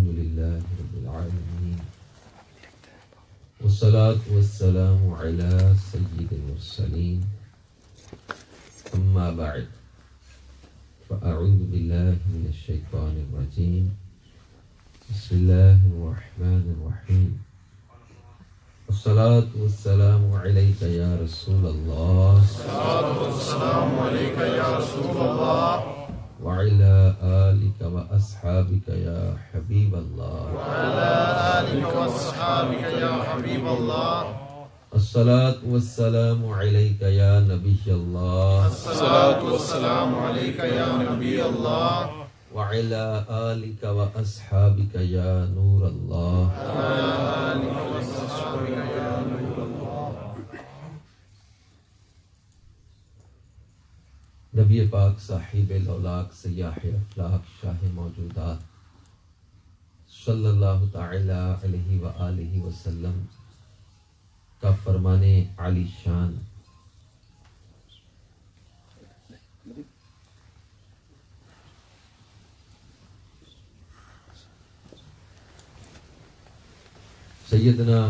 الحمد لله رب العالمين والصلاة والسلام على سيد المرسلين أما بعد فأعوذ بالله من الشيطان الرجيم بسم الله الرحمن الرحيم الصلاة والسلام عليك يا رسول الله الصلاة والسلام عليك يا رسول الله وعلى آلك وأصحابك يا حبيب الله وعلى آلك وأصحابك يا حبيب الله الصلاة والسلام عليك يا نبي الله الصلاة والسلام عليك يا نبي الله وعلى آلك وأصحابك يا نور الله وعلى آلك وأصحابك يا نور الله نبی پاک صاحب الاولاق سیاح افلاق شاہ موجودات صلی اللہ تعالی علیہ وآلہ وسلم کا فرمان عالی شان سیدنا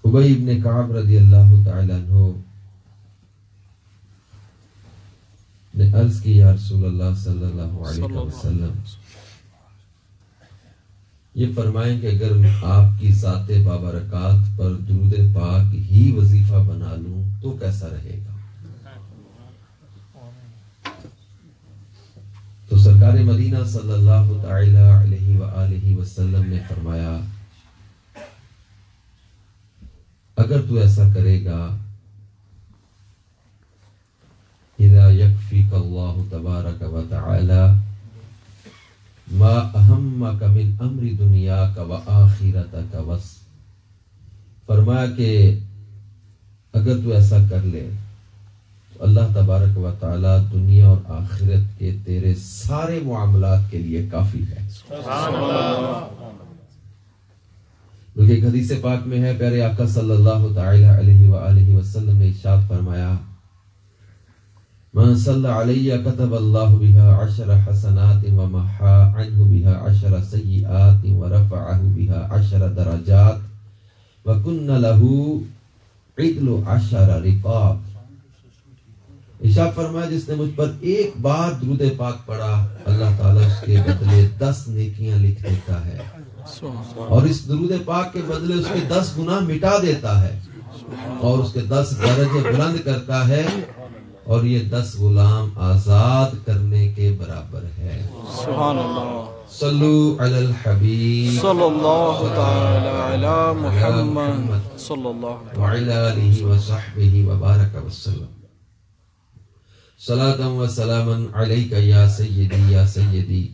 ابی ابن کعب رضی اللہ تعالی عنہ نے عرض کی یا رسول اللہ صلی اللہ علیہ وسلم یہ فرمائیں کہ اگر آپ کی ذات بابرکات پر درود پاک ہی وظیفہ بنا لوں تو کیسا رہے گا؟ تو سرکار مدینہ صلی اللہ تعالی علیہ وآلہ وسلم نے فرمایا اگر تو ایسا کرے گا اذا یکفیک اللہ تبارک و تعالی ما اہمک من امر دنیاک و آخرتک وس فرمایا کہ اگر تو ایسا کر لے تو اللہ تبارک و تعالی دنیا اور آخرت کے تیرے سارے معاملات کے لیے کافی ہے۔ سبحان اللہ۔ بلکہ ایک حدیث پاک میں ہے پیارے آقا صلی اللہ تعالی علیہ وآلہ وسلم نے ارشاد فرمایا من صلی علیہ کتب اللہ بها 10 حسنات ومحا عنہ بها 10 سیئات ورفعہ بها 10 درجات وکن له عدل 10 رقاب۔ ارشاد فرمایا جس نے مجھ پر ایک بار درود پاک پڑھا اللہ تعالیٰ اس کے بدلے 10 نیکیاں لکھ دیتا ہے اور اس درود پاک کے بدلے اس کے 10 گناہ مٹا دیتا ہے اور اس کے 10 درجے بلند کرتا ہے اور یہ 10 غلام آزاد کرنے کے برابر ہے۔ سبحان اللہ۔ صلو علی الحبیب صلی اللہ تعالی علی محمد صلی اللہ وعلی آلہ وصحبہ وبارک وسلم۔ صلاۃ و سلاما علیک یا سیدی یا سیدی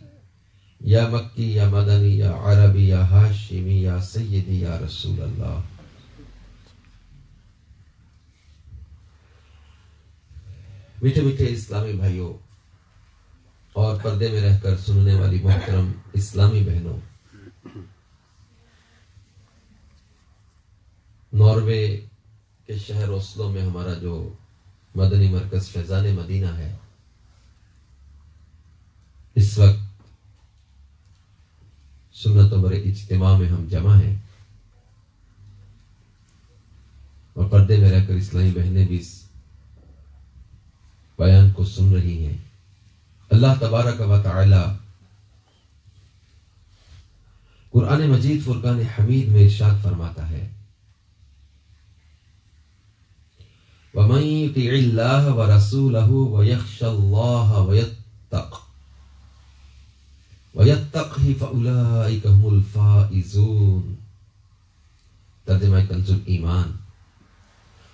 یا مکی یا مدنی یا عربی یا ہاشمی یا سیدی یا رسول اللہ۔ میٹھے میٹھے اسلامی بھائیوں اور پردے میں رہ کر سننے والی محترم اسلامی بہنوں، ناروے کے شہر اوسلو میں ہمارا جو مدنی مرکز فیضان مدینہ ہے، اس وقت سنت و برے اجتماع میں ہم جمع ہیں اور پردے میں رہ کر اسلامی بہنیں بھی اس بیان کو سن رہی ہیں۔ اللہ تبارک و تعالی قرآن مجید فرقان حمید میں ارشاد فرماتا ہے وَمَن يُطِعِ اللَّهَ وَرَسُولَهُ وَيَخْشَ اللَّهَ وَيَتَّقْهِ فَأُولَئِكَ هُمُ الْفَائِزُونَ۔ ترجمہ کنز الایمان،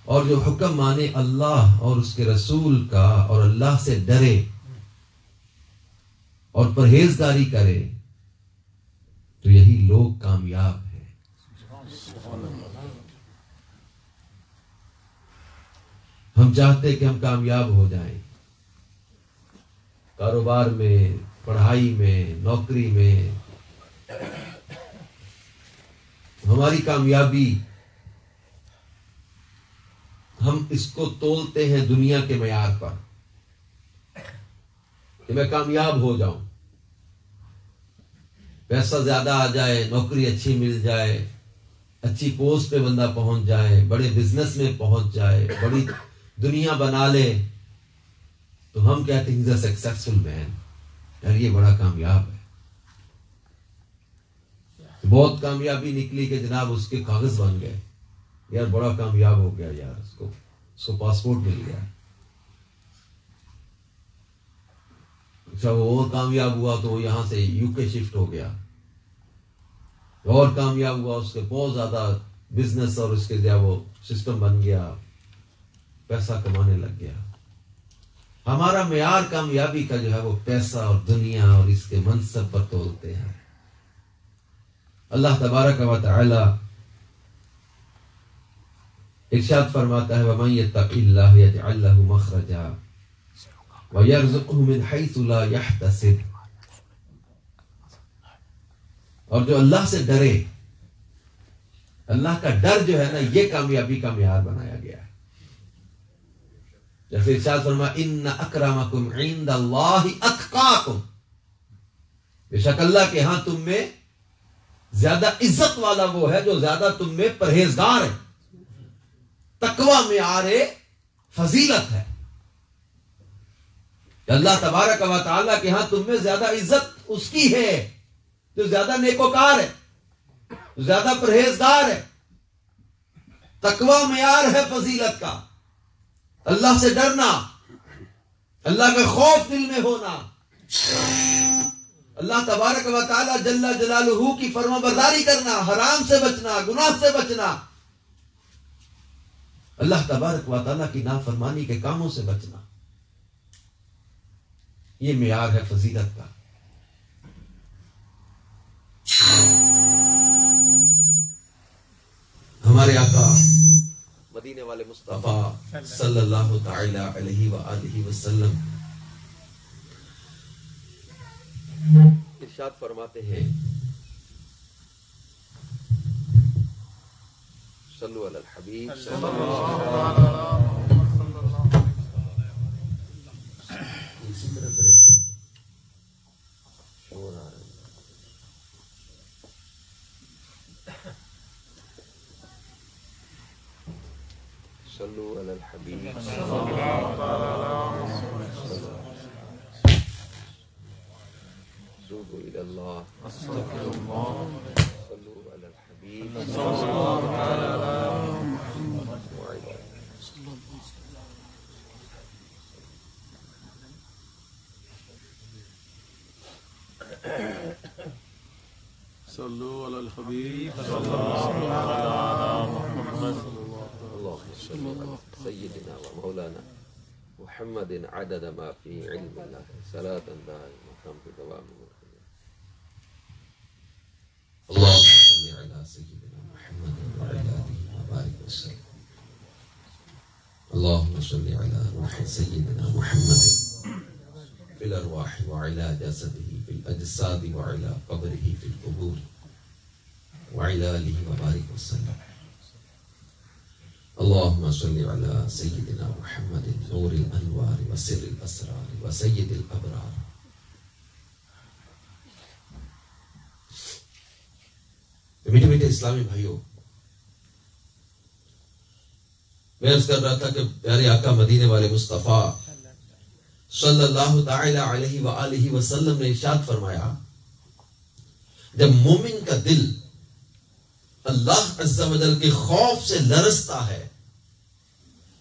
اور جو حکم مانے اللہ اور اس کے رسول کا اور اللہ سے ڈرے اور پرہیزگاری کرے تو یہی لوگ کامیاب ہیں۔ ہم چاہتے کہ ہم کامیاب ہو جائیں، کاروبار میں، پڑھائی میں، نوکری میں، ہماری کامیابی ہم اس کو تولتے ہیں دنیا کے معیار پر کہ میں کامیاب ہو جاؤں، پیسہ زیادہ آ جائے، نوکری اچھی مل جائے، اچھی پوسٹ پہ بندہ پہنچ جائے، بڑے بزنس میں پہنچ جائے، بڑی دنیا بنا لے، تو ہم کہتے ہیں سکسیسفل مین، یار یہ بڑا کامیاب ہے۔ بہت کامیابی نکلی کہ جناب اس کے کاغذ بن گئے، یار بڑا کامیاب ہو گیا، یار اس کو پاسپورٹ مل گیا۔ اچھا وہ اور کامیاب ہوا تو وہ یہاں سے یو کے شفٹ ہو گیا، اور کامیاب ہوا، اس کے بہت زیادہ بزنس اور اس کے جو وہ سسٹم بن گیا، پیسہ کمانے لگ گیا۔ ہمارا معیار کامیابی کا جو ہے وہ پیسہ اور دنیا اور اس کے منصب پر تولتے ہیں۔ اللہ تبارک و تعالی ارشاد فرماتا ہے وَمَن يَتَّقِ اللَّهَ يَجْعَل لَّهُ مَخْرَجًا وَيَرْزُقْهُ مِنْ حَيْثُ لَا يَحْتَسِبُ، اور جو اللہ سے ڈرے، اللہ کا ڈر جو ہے نا، یہ کامیابی کا معیار بنایا گیا ہے۔ جیسے ارشاد فرمایا ان اکرمکم عند اللہ اتقاکم، بے شک اللہ کے ہاں تم میں زیادہ عزت والا وہ ہے جو زیادہ تم میں پرہیزگار ہے۔ تقوی معیار فضیلت ہے، اللہ تبارک و تعالیٰ کے ہاں تم میں زیادہ عزت اس کی ہے جو زیادہ نیکوکار ہے، زیادہ پرہیزگار ہے۔ تقوی معیار ہے فضیلت کا، اللہ سے ڈرنا، اللہ کا خوف دل میں ہونا، اللہ تبارک و تعالی جل جلالہ کی فرما برداری کرنا، حرام سے بچنا، گناہ سے بچنا، اللہ تبارک و تعالی کی نافرمانی کے کاموں سے بچنا، یہ معیار ہے فضیلت کا۔ ہمارے آقا مدینے والے مصطفیٰ صلی اللہ تعالی علیہ وآلہ وسلم ارشاد فرماتے ہیں صلو علی الحبیب صلی اللہ صلو علی الحبیب توبوا الی اللہ استغفر اللہ صلو علی الحبیب صلی اللہ علیہ صلو علی الحبیب صلی اللہ علیہ محمد سيدنا ومولانا محمد عدد ما في علم الله صلاة دائمة بدوام ملكه اللهم صل على سيدنا محمد وعلى آله وبارك وسلم اللهم صل على روح سيدنا محمد في الأرواح وعلى جسده في الأجساد وعلى قبره في القبور وعلى آله وبارك وسلم اللهم صل على سيدنا محمد نور الانوار وسر الاسرار وسيد الابرار میٹھے میٹھے اسلامی بھائیوں، میں عرض کر رہا تھا کہ پیارے آقا مدینے والے مصطفیٰ صلی اللہ تعالی علیہ وآلہ وسلم نے ارشاد فرمایا جب مومن کا دل اللہ عز و جل کے خوف سے لرزتا ہے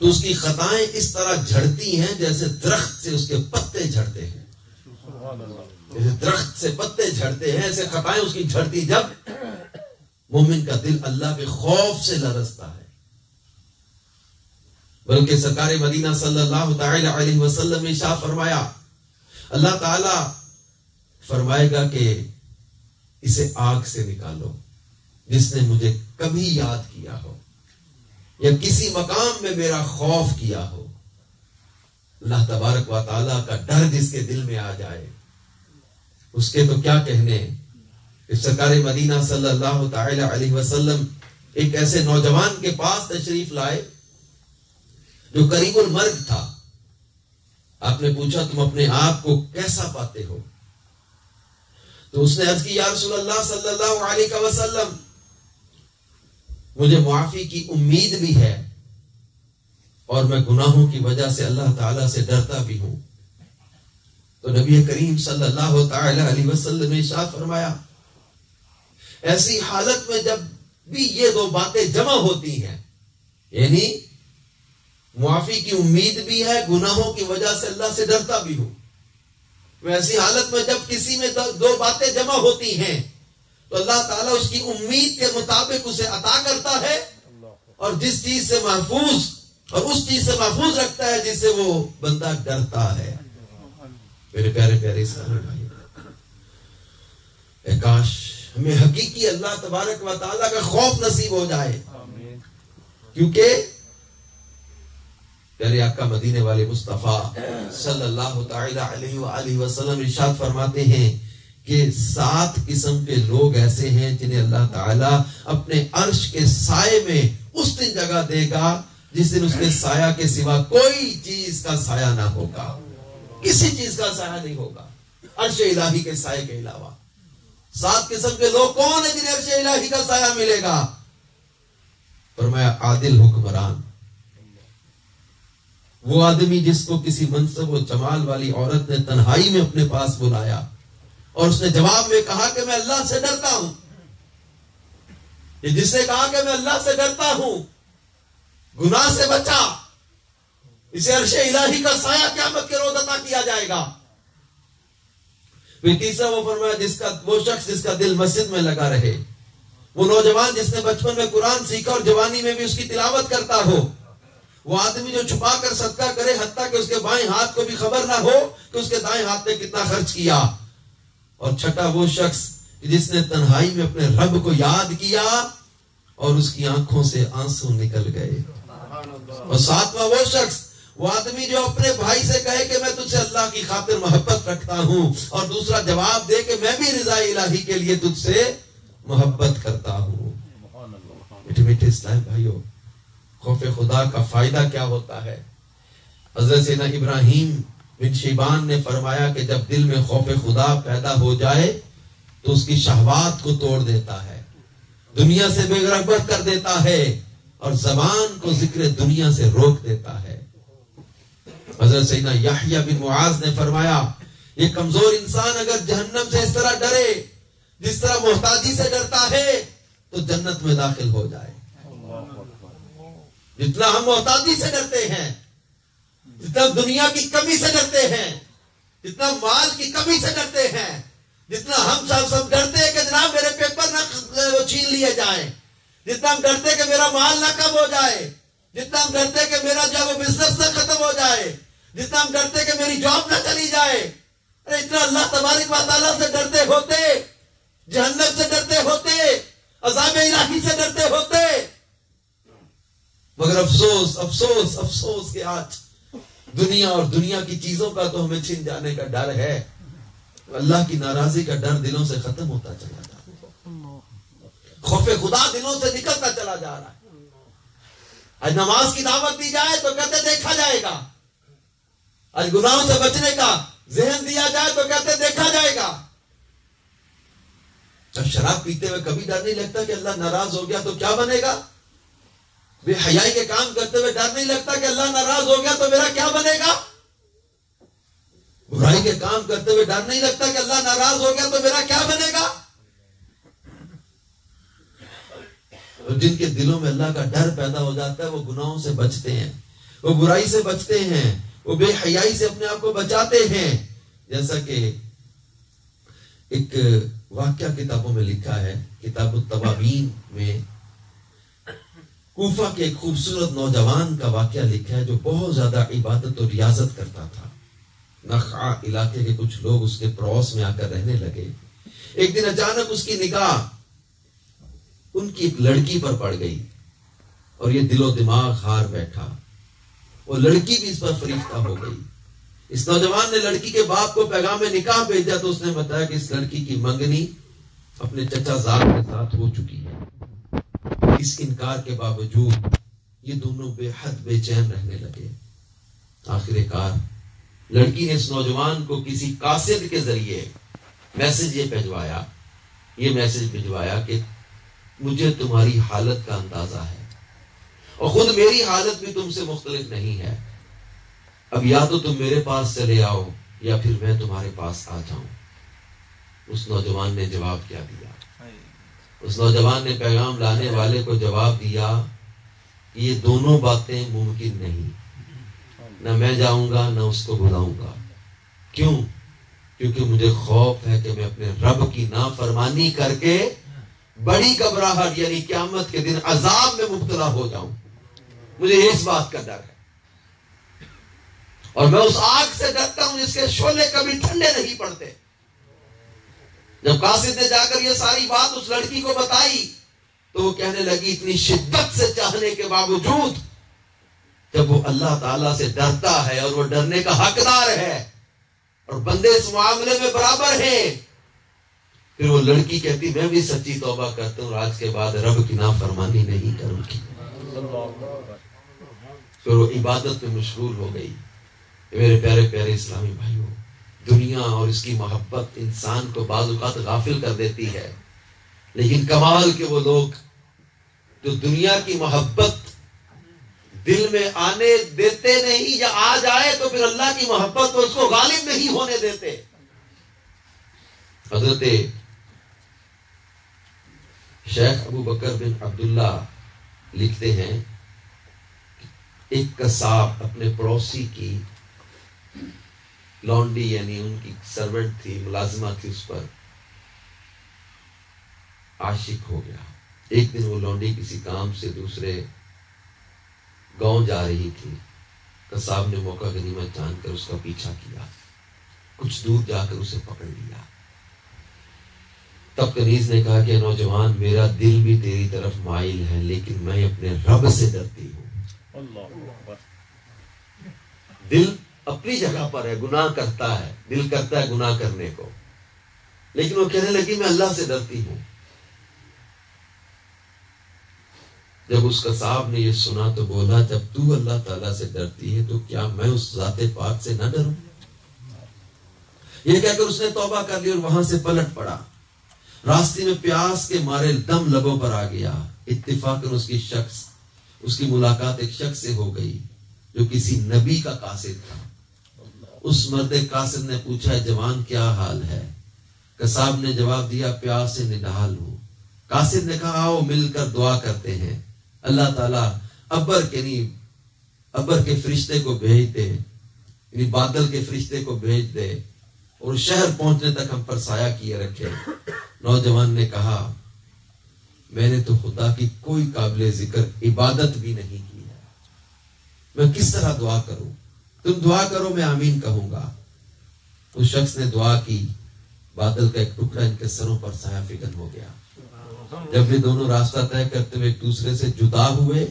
تو اس کی خطائیں اس طرح جھڑتی ہیں جیسے درخت سے اس کے پتے جھڑتے ہیں، جیسے درخت سے پتے جھڑتے ہیں ایسے خطائیں اس کی جھڑتی جب مومن کا دل اللہ کے خوف سے لرزتا ہے۔ بلکہ سرکار مدینہ صلی اللہ تعالی علیہ وسلم نے ارشاد فرمایا اللہ تعالی فرمائے گا کہ اسے آگ سے نکالو جس نے مجھے کبھی یاد کیا ہو یا کسی مقام میں میرا خوف کیا ہو۔ اللہ تبارک و تعالیٰ کا ڈر جس کے دل میں آ جائے اس کے تو کیا کہنے۔ سرکار مدینہ صلی اللہ تعالی علیہ وسلم ایک ایسے نوجوان کے پاس تشریف لائے جو قریب المرگ تھا. آپ نے پوچھا تم اپنے آپ کو کیسا پاتے ہو؟ تو اس نے عرض کی یا رسول اللہ صلی اللہ علیہ وسلم مجھے معافی کی امید بھی ہے اور میں گناہوں کی وجہ سے اللہ تعالیٰ سے ڈرتا بھی ہوں. تو نبی کریم صلی اللہ تعالی علیہ وسلم نے ارشاد فرمایا ایسی حالت میں جب بھی یہ دو باتیں جمع ہوتی ہیں، یعنی معافی کی امید بھی ہے، گناہوں کی وجہ سے اللہ سے ڈرتا بھی ہوں، ایسی حالت میں جب کسی میں دو باتیں جمع ہوتی ہیں تو اللہ تعالیٰ اس کی امید کے مطابق اسے عطا کرتا ہے اور جس چیز سے محفوظ اور اس چیز سے محفوظ رکھتا ہے جس سے وہ بندہ ڈرتا ہے. میرے پیارے پیارے اسلامی بھائی، اے کاش ہمیں حقیقی اللہ تبارک و تعالیٰ کا خوف نصیب ہو جائے، کیونکہ پیارے آقا مدینے والے مصطفیٰ صلی اللہ تعالی علیہ وآلہ وسلم ارشاد فرماتے ہیں کہ 7 قسم کے لوگ ایسے ہیں جنہیں اللہ تعالیٰ اپنے عرش کے سائے میں اس دن جگہ دے گا جس دن اس کے سایہ کے سوا کوئی چیز کا سایہ نہ ہوگا، کسی چیز کا سایہ نہیں ہوگا عرش الہی کے سائے کے علاوہ. 7 قسم کے لوگ کون ہیں جنہیں عرش الہی کا سایہ ملے گا؟ فرمایا عادل حکمران، وہ آدمی جس کو کسی منصب و جمال والی عورت نے تنہائی میں اپنے پاس بلایا اور اس نے جواب میں کہا کہ میں اللہ سے ڈرتا ہوں. یہ جس نے کہا کہ میں اللہ سے ڈرتا ہوں، گناہ سے بچا، اسے عرش الہی کا سایہ قیامت کے روز عطا کیا جائے گا. پھر تیسرا وہ فرمایا وہ شخص جس کا دل مسجد میں لگا رہے، وہ نوجوان جس نے بچپن میں قرآن سیکھا اور جوانی میں بھی اس کی تلاوت کرتا ہو، وہ آدمی جو چھپا کر صدقہ کرے حتیٰ کہ اس کے بائیں ہاتھ کو بھی خبر نہ ہو کہ اس کے دائیں ہاتھ نے کتنا خرچ کیا. اور چھٹا وہ شخص جس نے تنہائی میں اپنے رب کو یاد کیا اور اس کی آنکھوں سے آنسو نکل گئے. اور 7واں وہ شخص، وہ آدمی جو اپنے بھائی سے کہے کہ میں تجھ سے اللہ کی خاطر محبت رکھتا ہوں اور دوسرا جواب دے کہ میں بھی رضا الہی کے لیے تجھ سے محبت کرتا ہوں. میٹھے میٹھے اسلام بھائیو، خوف خدا کا فائدہ کیا ہوتا ہے؟ حضرت سیدنا ابراہیم بن شیبان نے فرمایا کہ جب دل میں خوف خدا پیدا ہو جائے تو اس کی شہوات کو توڑ دیتا ہے، دنیا سے بے رغبت کر دیتا ہے اور زبان کو ذکر دنیا سے روک دیتا ہے. حضرت سیدنا یحییٰ بن معاذ نے فرمایا یہ کمزور انسان اگر جہنم سے اس طرح ڈرے جس طرح محتاجی سے ڈرتا ہے تو جنت میں داخل ہو جائے. جتنا ہم محتاجی سے ڈرتے ہیں، جتنا دنیا کی کمی سے ڈرتے ہیں، جتنا مال کی کمی سے ڈرتے ہیں، جتنا ہم سب ڈرتے ہیں کہ جناب میرے پیپر نہ چھین لیے جائیں، جتنا ہم ڈرتے کہ میرا مال نہ کم ہو جائے، جتنا ہم ڈرتے کہ میرا جو وہ بزنس نہ ختم ہو جائے، جتنا ہم ڈرتے کہ میری جاب نہ چلی جائے، اتنا اللہ تبارک و تعالیٰ سے ڈرتے ہوتے، جہنم سے ڈرتے ہوتے، عذاب الہی سے ڈرتے ہوتے، مگر افسوس افسوس افسوس کہ آج دنیا اور دنیا کی چیزوں کا تو ہمیں چھن جانے کا ڈر ہے، اللہ کی ناراضی کا ڈر دلوں سے ختم ہوتا چلا جا رہا ہے، خوف خدا دلوں سے نکلتا چلا جا رہا ہے. آج نماز کی دعوت دی جائے تو کہتے دیکھا جائے گا، آج گناہوں سے بچنے کا ذہن دیا جائے تو کہتے دیکھا جائے گا. جب شراب پیتے ہوئے کبھی ڈر نہیں لگتا کہ اللہ ناراض ہو گیا تو کیا بنے گا؟ بے حیائی کے کام کرتے ہوئے ڈر نہیں لگتا کہ اللہ ناراض ہو گیا تو میرا کیا بنے گا؟ برائی کے کام کرتے ہوئے ڈر نہیں لگتا کہ اللہ ناراض ہو گیا تو میرا کیا بنے گا؟ اور جن کے دلوں میں اللہ کا ڈر پیدا ہو جاتا ہے وہ گناہوں سے بچتے ہیں، وہ برائی سے بچتے ہیں، وہ بے حیائی سے اپنے آپ کو بچاتے ہیں. جیسا کہ ایک واقعہ کتابوں میں لکھا ہے، کتاب التوابین میں کوفہ کے ایک خوبصورت نوجوان کا واقعہ لکھا ہے جو بہت زیادہ عبادت اور ریاضت کرتا تھا. نخعا علاقے کے کچھ لوگ اس کے پڑوس میں آ کر رہنے لگے. ایک دن اچانک اس کی نگاہ ان کی ایک لڑکی پر پڑ گئی اور یہ دل و دماغ ہار بیٹھا. وہ لڑکی بھی اس پر فریفتہ ہو گئی. اس نوجوان نے لڑکی کے باپ کو پیغام نکاح بھیجا تو اس نے بتایا کہ اس لڑکی کی منگنی اپنے چچا زاد کے ساتھ ہو چکی ہے. اس انکار کے باوجود یہ دونوں بے حد بے چین رہنے لگے. آخر کار لڑکی نے اس نوجوان کو کسی قاصد کے ذریعے میسج بھجوایا کہ مجھے تمہاری حالت کا اندازہ ہے اور خود میری حالت بھی تم سے مختلف نہیں ہے. اب یا تو تم میرے پاس چلے آؤ یا پھر میں تمہارے پاس آ جاؤں. اس نوجوان نے جواب کیا دیا؟ اس نوجوان نے پیغام لانے والے کو جواب دیا کہ یہ دونوں باتیں ممکن نہیں. نہ میں جاؤں گا نہ اس کو بلاؤں گا. کیوں؟ کیونکہ مجھے خوف ہے کہ میں اپنے رب کی نافرمانی کر کے بڑی گھبراہٹ یعنی قیامت کے دن عذاب میں مبتلا ہو جاؤں. مجھے اس بات کا ڈر ہے اور میں اس آگ سے ڈرتا ہوں جس کے شعلے کبھی ٹھنڈے نہیں پڑتے. جب قاصد نے جا کر یہ ساری بات اس لڑکی کو بتائی تو وہ کہنے لگی اتنی شدت سے چاہنے کے باوجود جب وہ اللہ تعالیٰ سے ڈرتا ہے اور وہ ڈرنے کا حقدار ہے اور بندے اس معاملے میں برابر ہیں، پھر وہ لڑکی کہتی میں بھی سچی توبہ کرتا ہوں، آج کے بعد رب کی نافرمانی نہیں کروں گی. پھر وہ عبادت میں مشغول ہو گئی. میرے پیارے پیارے اسلامی بھائیوں، دنیا اور اس کی محبت انسان کو بعض اوقات غافل کر دیتی ہے، لیکن کمال کے وہ لوگ جو دنیا کی محبت دل میں آنے دیتے نہیں یا آ جائے تو پھر اللہ کی محبت کو اس کو غالب نہیں ہونے دیتے. حضرت شیخ ابو بکر بن عبداللہ لکھتے ہیں ایک قصاب اپنے پڑوسی کی لونڈی یعنی ان کی سرونٹ تھی، ملازمہ تھی، اس پر عاشق ہو گیا. ایک دن وہ لونڈی کسی کام سے دوسرے گاؤں جا رہی تھی. قصاب نے موقع غنیمت جان کر اس کا پیچھا کیا، کچھ دور جا کر اسے پکڑ لیا. تب کنیز نے کہا کہ نوجوان میرا دل بھی تیری طرف مائل ہے لیکن میں اپنے رب سے ڈرتی ہوں. دل اپنی جگہ پر ہے، گناہ کرتا ہے، دل کرتا ہے گناہ کرنے کو، لیکن وہ کہنے لگی میں اللہ سے ڈرتی ہوں. جب اس قصاب نے یہ سنا تو بولا جب تو اللہ تعالیٰ سے ڈرتی ہے تو کیا میں اس ذات پاک سے نہ ڈروں؟ یہ کہہ کر اس نے توبہ کر لی اور وہاں سے پلٹ پڑا. راستے میں پیاس کے مارے دم لبوں پر آ گیا. اتفاقاً اس کی ملاقات ایک شخص سے ہو گئی جو کسی نبی کا قاصد تھا. اس مرد قاصد نے پوچھا جوان کیا حال ہے؟ قصاب نے جواب دیا پیاس سے نڈال ہوں. قاصد نے کہا آؤ مل کر دعا کرتے ہیں، اللہ تعالیٰ ابر کے فرشتے کو بھیج دے، یعنی بادل کے فرشتے کو بھیج دے اور شہر پہنچنے تک ہم پر سایہ کیے رکھے. نوجوان نے کہا میں نے تو خدا کی کوئی قابل ذکر عبادت بھی نہیں کی ہے، میں کس طرح دعا کروں؟ تم دعا کرو میں آمین کہوں گا. اس شخص نے دعا کی، بادل کا ایک ٹکڑا ان کے سروں پر سایہ فکن ہو گیا. جب یہ دونوں راستہ طے کرتے ہوئے ایک دوسرے سے جدا ہوئے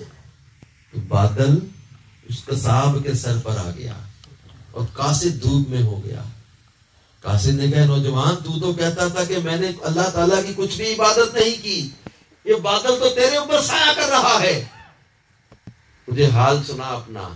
تو بادل اس قصاب کے سر پر آ گیا اور قاصد دھوپ میں ہو گیا. قاصد نے کہا نوجوان تو کہتا تھا کہ میں نے اللہ تعالیٰ کی کچھ بھی عبادت نہیں کی، یہ بادل تو تیرے اوپر سایہ کر رہا ہے، مجھے حال سنا اپنا.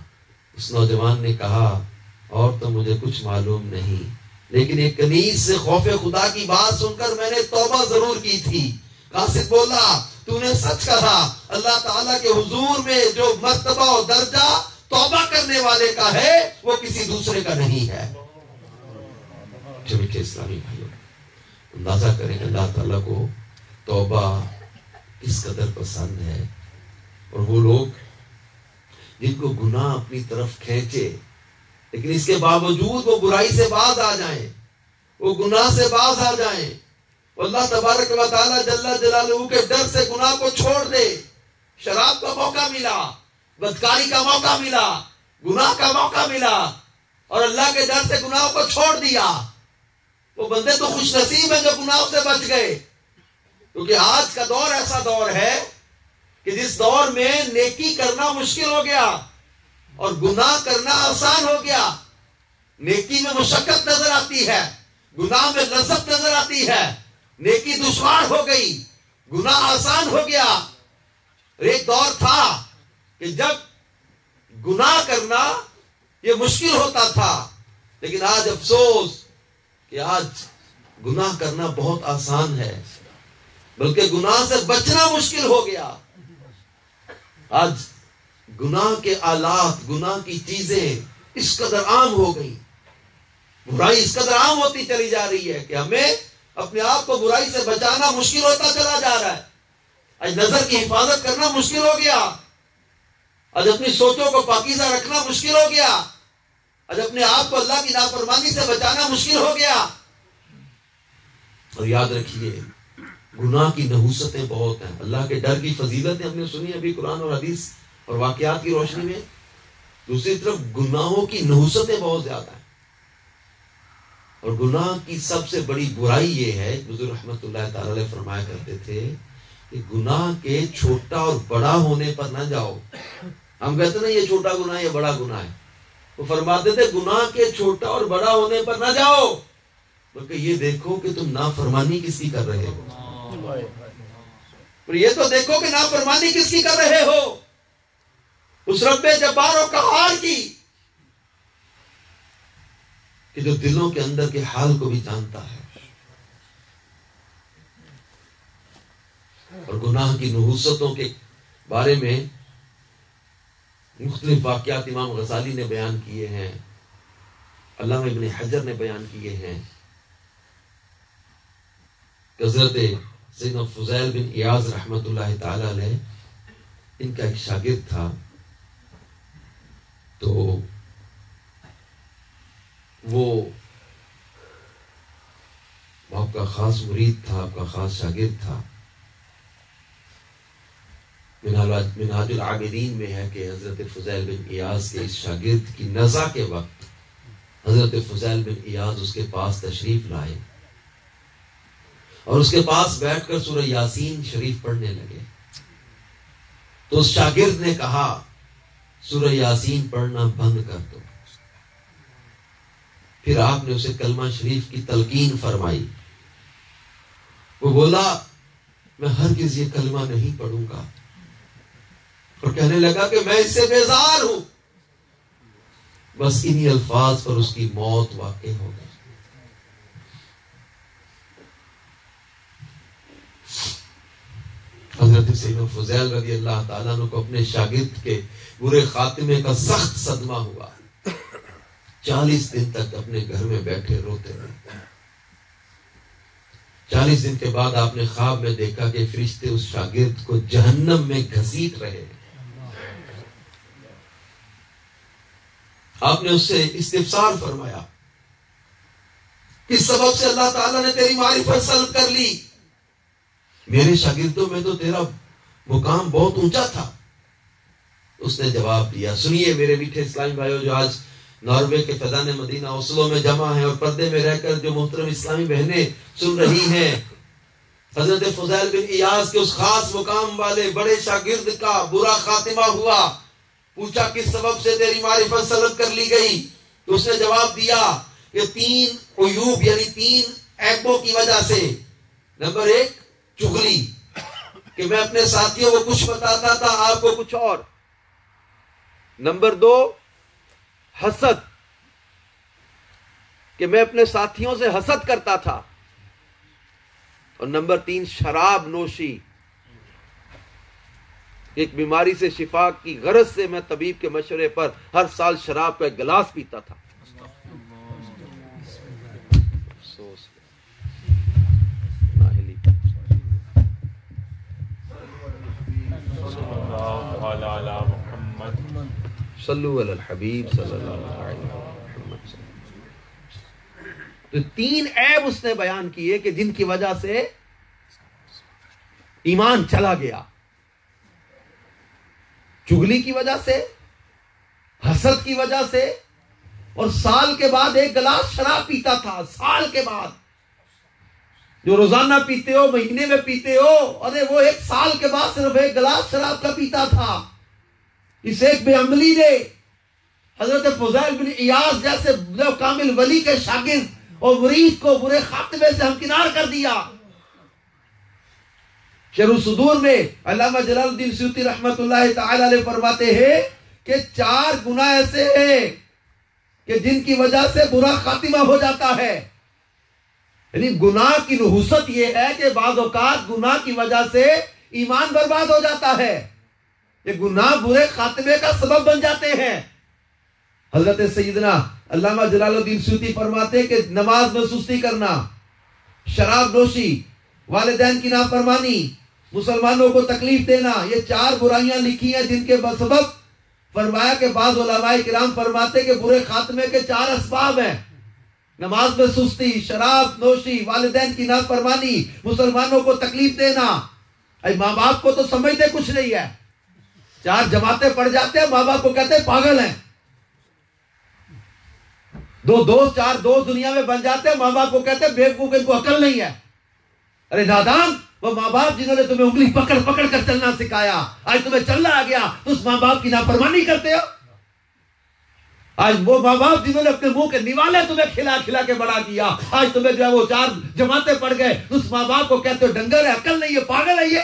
اس نوجوان نے کہا اور تو مجھے کچھ معلوم نہیں، لیکن ایک کنیز سے خوف خدا کی بات سن کر میں نے توبہ ضرور کی تھی. قاصد بولا تو نے سچ کہا، اللہ تعالیٰ کے حضور میں جو مرتبہ و درجہ توبہ کرنے والے کا ہے وہ کسی دوسرے کا نہیں ہے. میٹھے اسلامی بھائیوں، اندازہ کریں کہ اللہ تعالیٰ کو توبہ کس قدر پسند ہے. اور وہ لوگ جن کو گناہ اپنی طرف کھینچے لیکن اس کے باوجود وہ برائی سے باز آ جائیں، وہ گناہ سے باز آ جائیں، اللہ تبارک و تعالیٰ جل جلالہ کے ڈر سے گناہ کو چھوڑ دے. شراب کا موقع ملا، بدکاری کا موقع ملا، گناہ کا موقع ملا اور اللہ کے ڈر سے گناہوں کو چھوڑ دیا. وہ بندے تو خوش نصیب ہیں جو گناہوں سے بچ گئے، کیونکہ آج کا دور ایسا دور ہے کہ جس دور میں نیکی کرنا مشکل ہو گیا اور گناہ کرنا آسان ہو گیا. نیکی میں مشقت نظر آتی ہے، گناہ میں لذت نظر آتی ہے. نیکی دشوار ہو گئی، گناہ آسان ہو گیا. ایک دور تھا کہ کہ جب گناہ کرنا یہ مشکل ہوتا تھا، لیکن آج افسوس کہ آج گناہ کرنا بہت آسان ہے، بلکہ گناہ سے بچنا مشکل ہو گیا۔ آج گناہ کے آلات، گناہ کی چیزیں اس قدر عام ہو گئی، برائی اس قدر عام ہوتی چلی جا رہی ہے کہ ہمیں اپنے آپ کو برائی سے بچانا مشکل ہوتا چلا جا رہا ہے۔ آج نظر کی حفاظت کرنا مشکل ہو گیا، آج اپنی سوچوں کو پاکیزہ رکھنا مشکل ہو گیا، آج اپنے آپ کو اللہ کی نافرمانی سے بچانا مشکل ہو گیا۔ اور یاد رکھیے گناہ کی نحوستیں بہت ہیں۔ اللہ کے ڈر کی فضیلتیں ہم نے سنی ابھی قرآن اور حدیث اور واقعات کی روشنی میں، دوسری طرف گناہوں کی نحوستیں بہت زیادہ ہیں۔ اور گناہ کی سب سے بڑی برائی یہ ہے، بزرگ رحمت اللہ تعالی علیہ فرمایا کرتے تھے کہ گناہ کے چھوٹا اور بڑا ہونے پر نہ جاؤ۔ ہم کہتے ہیں یہ چھوٹا گناہ یہ بڑا گناہ ہے، وہ فرماتے تھے گناہ کے چھوٹا اور بڑا ہونے پر نہ جاؤ، بلکہ یہ دیکھو کہ تم نافرمانی کس کی کر رہے ہو، اور یہ تو دیکھو کہ نافرمانی کس کی کر رہے ہو، اس رب جبار و قہار کی، کہ جو دلوں کے اندر کے حال کو بھی جانتا ہے۔ اور گناہ کی نحوستوں کے بارے میں مختلف واقعات امام غزالی نے بیان کیے ہیں، علامہ ابن حجر نے بیان کیے ہیں۔ حضرت سیدنا فضیل بن ایاز رحمت اللہ تعالی علیہ، ان کا ایک شاگرد تھا، تو وہ آپ کا خاص مرید تھا، آپ کا خاص شاگرد تھا۔ منہاج العابدین میں ہے کہ حضرت فضیل بن ایاز کے اس شاگرد کی نزع کے وقت حضرت فضیل بن ایاز اس کے پاس تشریف لائے اور اس کے پاس بیٹھ کر سورہ یاسین شریف پڑھنے لگے۔ تو اس شاگرد نے کہا سورہ یاسین پڑھنا بند کر دو۔ پھر آپ نے اسے کلمہ شریف کی تلقین فرمائی۔ وہ بولا میں ہرگز یہ کلمہ نہیں پڑھوں گا، اور کہنے لگا کہ میں اس سے بیزار ہوں۔ بس انہی الفاظ پر اس کی موت واقع ہو گئی۔ حضرت سیدنا فضیل رضی اللہ تعالیٰ عنہ کو اپنے شاگرد کے برے خاتمے کا سخت صدمہ ہوا۔ 40 دن تک اپنے گھر میں بیٹھے روتے رہے۔ 40 دن کے بعد آپ نے خواب میں دیکھا کہ فرشتے اس شاگرد کو جہنم میں گھسیٹ رہے۔ آپ نے اس سے استفسار فرمایا کس سبب سے اللہ تعالیٰ نے تیری معرفت سلب کر لی؟ میرے شاگردوں میں تو تیرا مقام بہت اونچا تھا۔ اس نے جواب دیا، سنیے میرے میٹھے اسلامی بھائیوں جو آج ناروے کے فیضان مدینہ اوسلو میں جمع ہیں اور پردے میں رہ کر جو محترم اسلامی بہنیں سن رہی ہیں، حضرت فضیل بن ایاز کے اس خاص مقام والے بڑے شاگرد کا برا خاتمہ ہوا۔ پوچھا کس سبب سے تیری معرفت سلب کر لی گئی؟ تو اس نے جواب دیا کہ 3 عیوب یعنی 3 عیبوں کی وجہ سے۔ نمبر 1 چغلی، کہ میں اپنے ساتھیوں کو کچھ بتاتا تھا آپ کو کچھ اور۔ نمبر 2 حسد، کہ میں اپنے ساتھیوں سے حسد کرتا تھا۔ اور نمبر 3 شراب نوشی، ایک بیماری سے شفا کی غرض سے میں طبیب کے مشورے پر ہر سال شراب کا 1 گلاس پیتا تھا۔ صلو علی الحبیب صلی اللہ علیہ وسلم۔ تو 3 عیب اس نے بیان کیے کہ جن کی وجہ سے ایمان چلا گیا۔ چغلی کی وجہ سے، حسد کی وجہ سے، اور سال کے بعد 1 گلاس شراب پیتا تھا۔ سال کے بعد جو روزانہ پیتے ہو، مہینے میں پیتے ہو، ارے وہ 1 سال کے بعد صرف 1 گلاس شراب کا پیتا تھا۔ اس ایک بے عملی نے حضرت فضیل بن ایاز جیسے کامل ولی کے شاگرد اور مرید کو برے خاتمے سے ہمکنار کر دیا۔ شرح صدور میں علامہ جلال الدین سیوطی رحمت اللہ تعالی علیہ فرماتے ہیں کہ 4 گناہ ایسے ہیں کہ جن کی وجہ سے برا خاتمہ ہو جاتا ہے. یعنی گناہ کی نحوست یہ ہے کہ بعض اوقات گناہ کی وجہ سے ایمان برباد ہو جاتا ہے. یہ گناہ برے خاتمے کا سبب بن جاتے ہیں. حضرت سیدنا علامہ جلال الدین سیوطی فرماتے ہیں کہ نماز میں سستی کرنا، شراب نوشی، والدین کی نافرمانی، مسلمانوں کو تکلیف دینا، یہ 4 برائیاں لکھی ہیں جن کے سبب فرمایا کہ بعض علماء کرام فرماتے کہ برے خاتمے کے 4 اسباب ہیں. نماز میں سستی، شراب نوشی، والدین کی نافرمانی، مسلمانوں کو تکلیف دینا. ماں باپ کو تو سمجھتے کچھ نہیں ہے. 4 جماعتیں پڑھ جاتے ہیں، ماں باپ کو کہتے ہیں پاگل ہیں. 4 دوست دنیا میں بن جاتے ہیں، ماں باپ کو کہتے ہیں بیوقوف، ان کو عقل نہیں ہے. ارے نادان، وہ ماں باپ جنہوں نے تمہیں انگلی پکڑ پکڑ کر چلنا سکھایا، آج تمہیں چلنا آ گیا تو اس ماں باپ کی نافرمانی کرتے ہو. آج وہ ماں باپ جنہوں نے اپنے منہ کے نوالے تمہیں کھلا کھلا کے بڑا کیا، آج تمہیں جو ہے وہ 4 جماعتیں پڑھ گئے تو اس ماں باپ کو کہتے ہو ڈنگر ہے، عقل نہیں ہے، پاگل ہے. یہ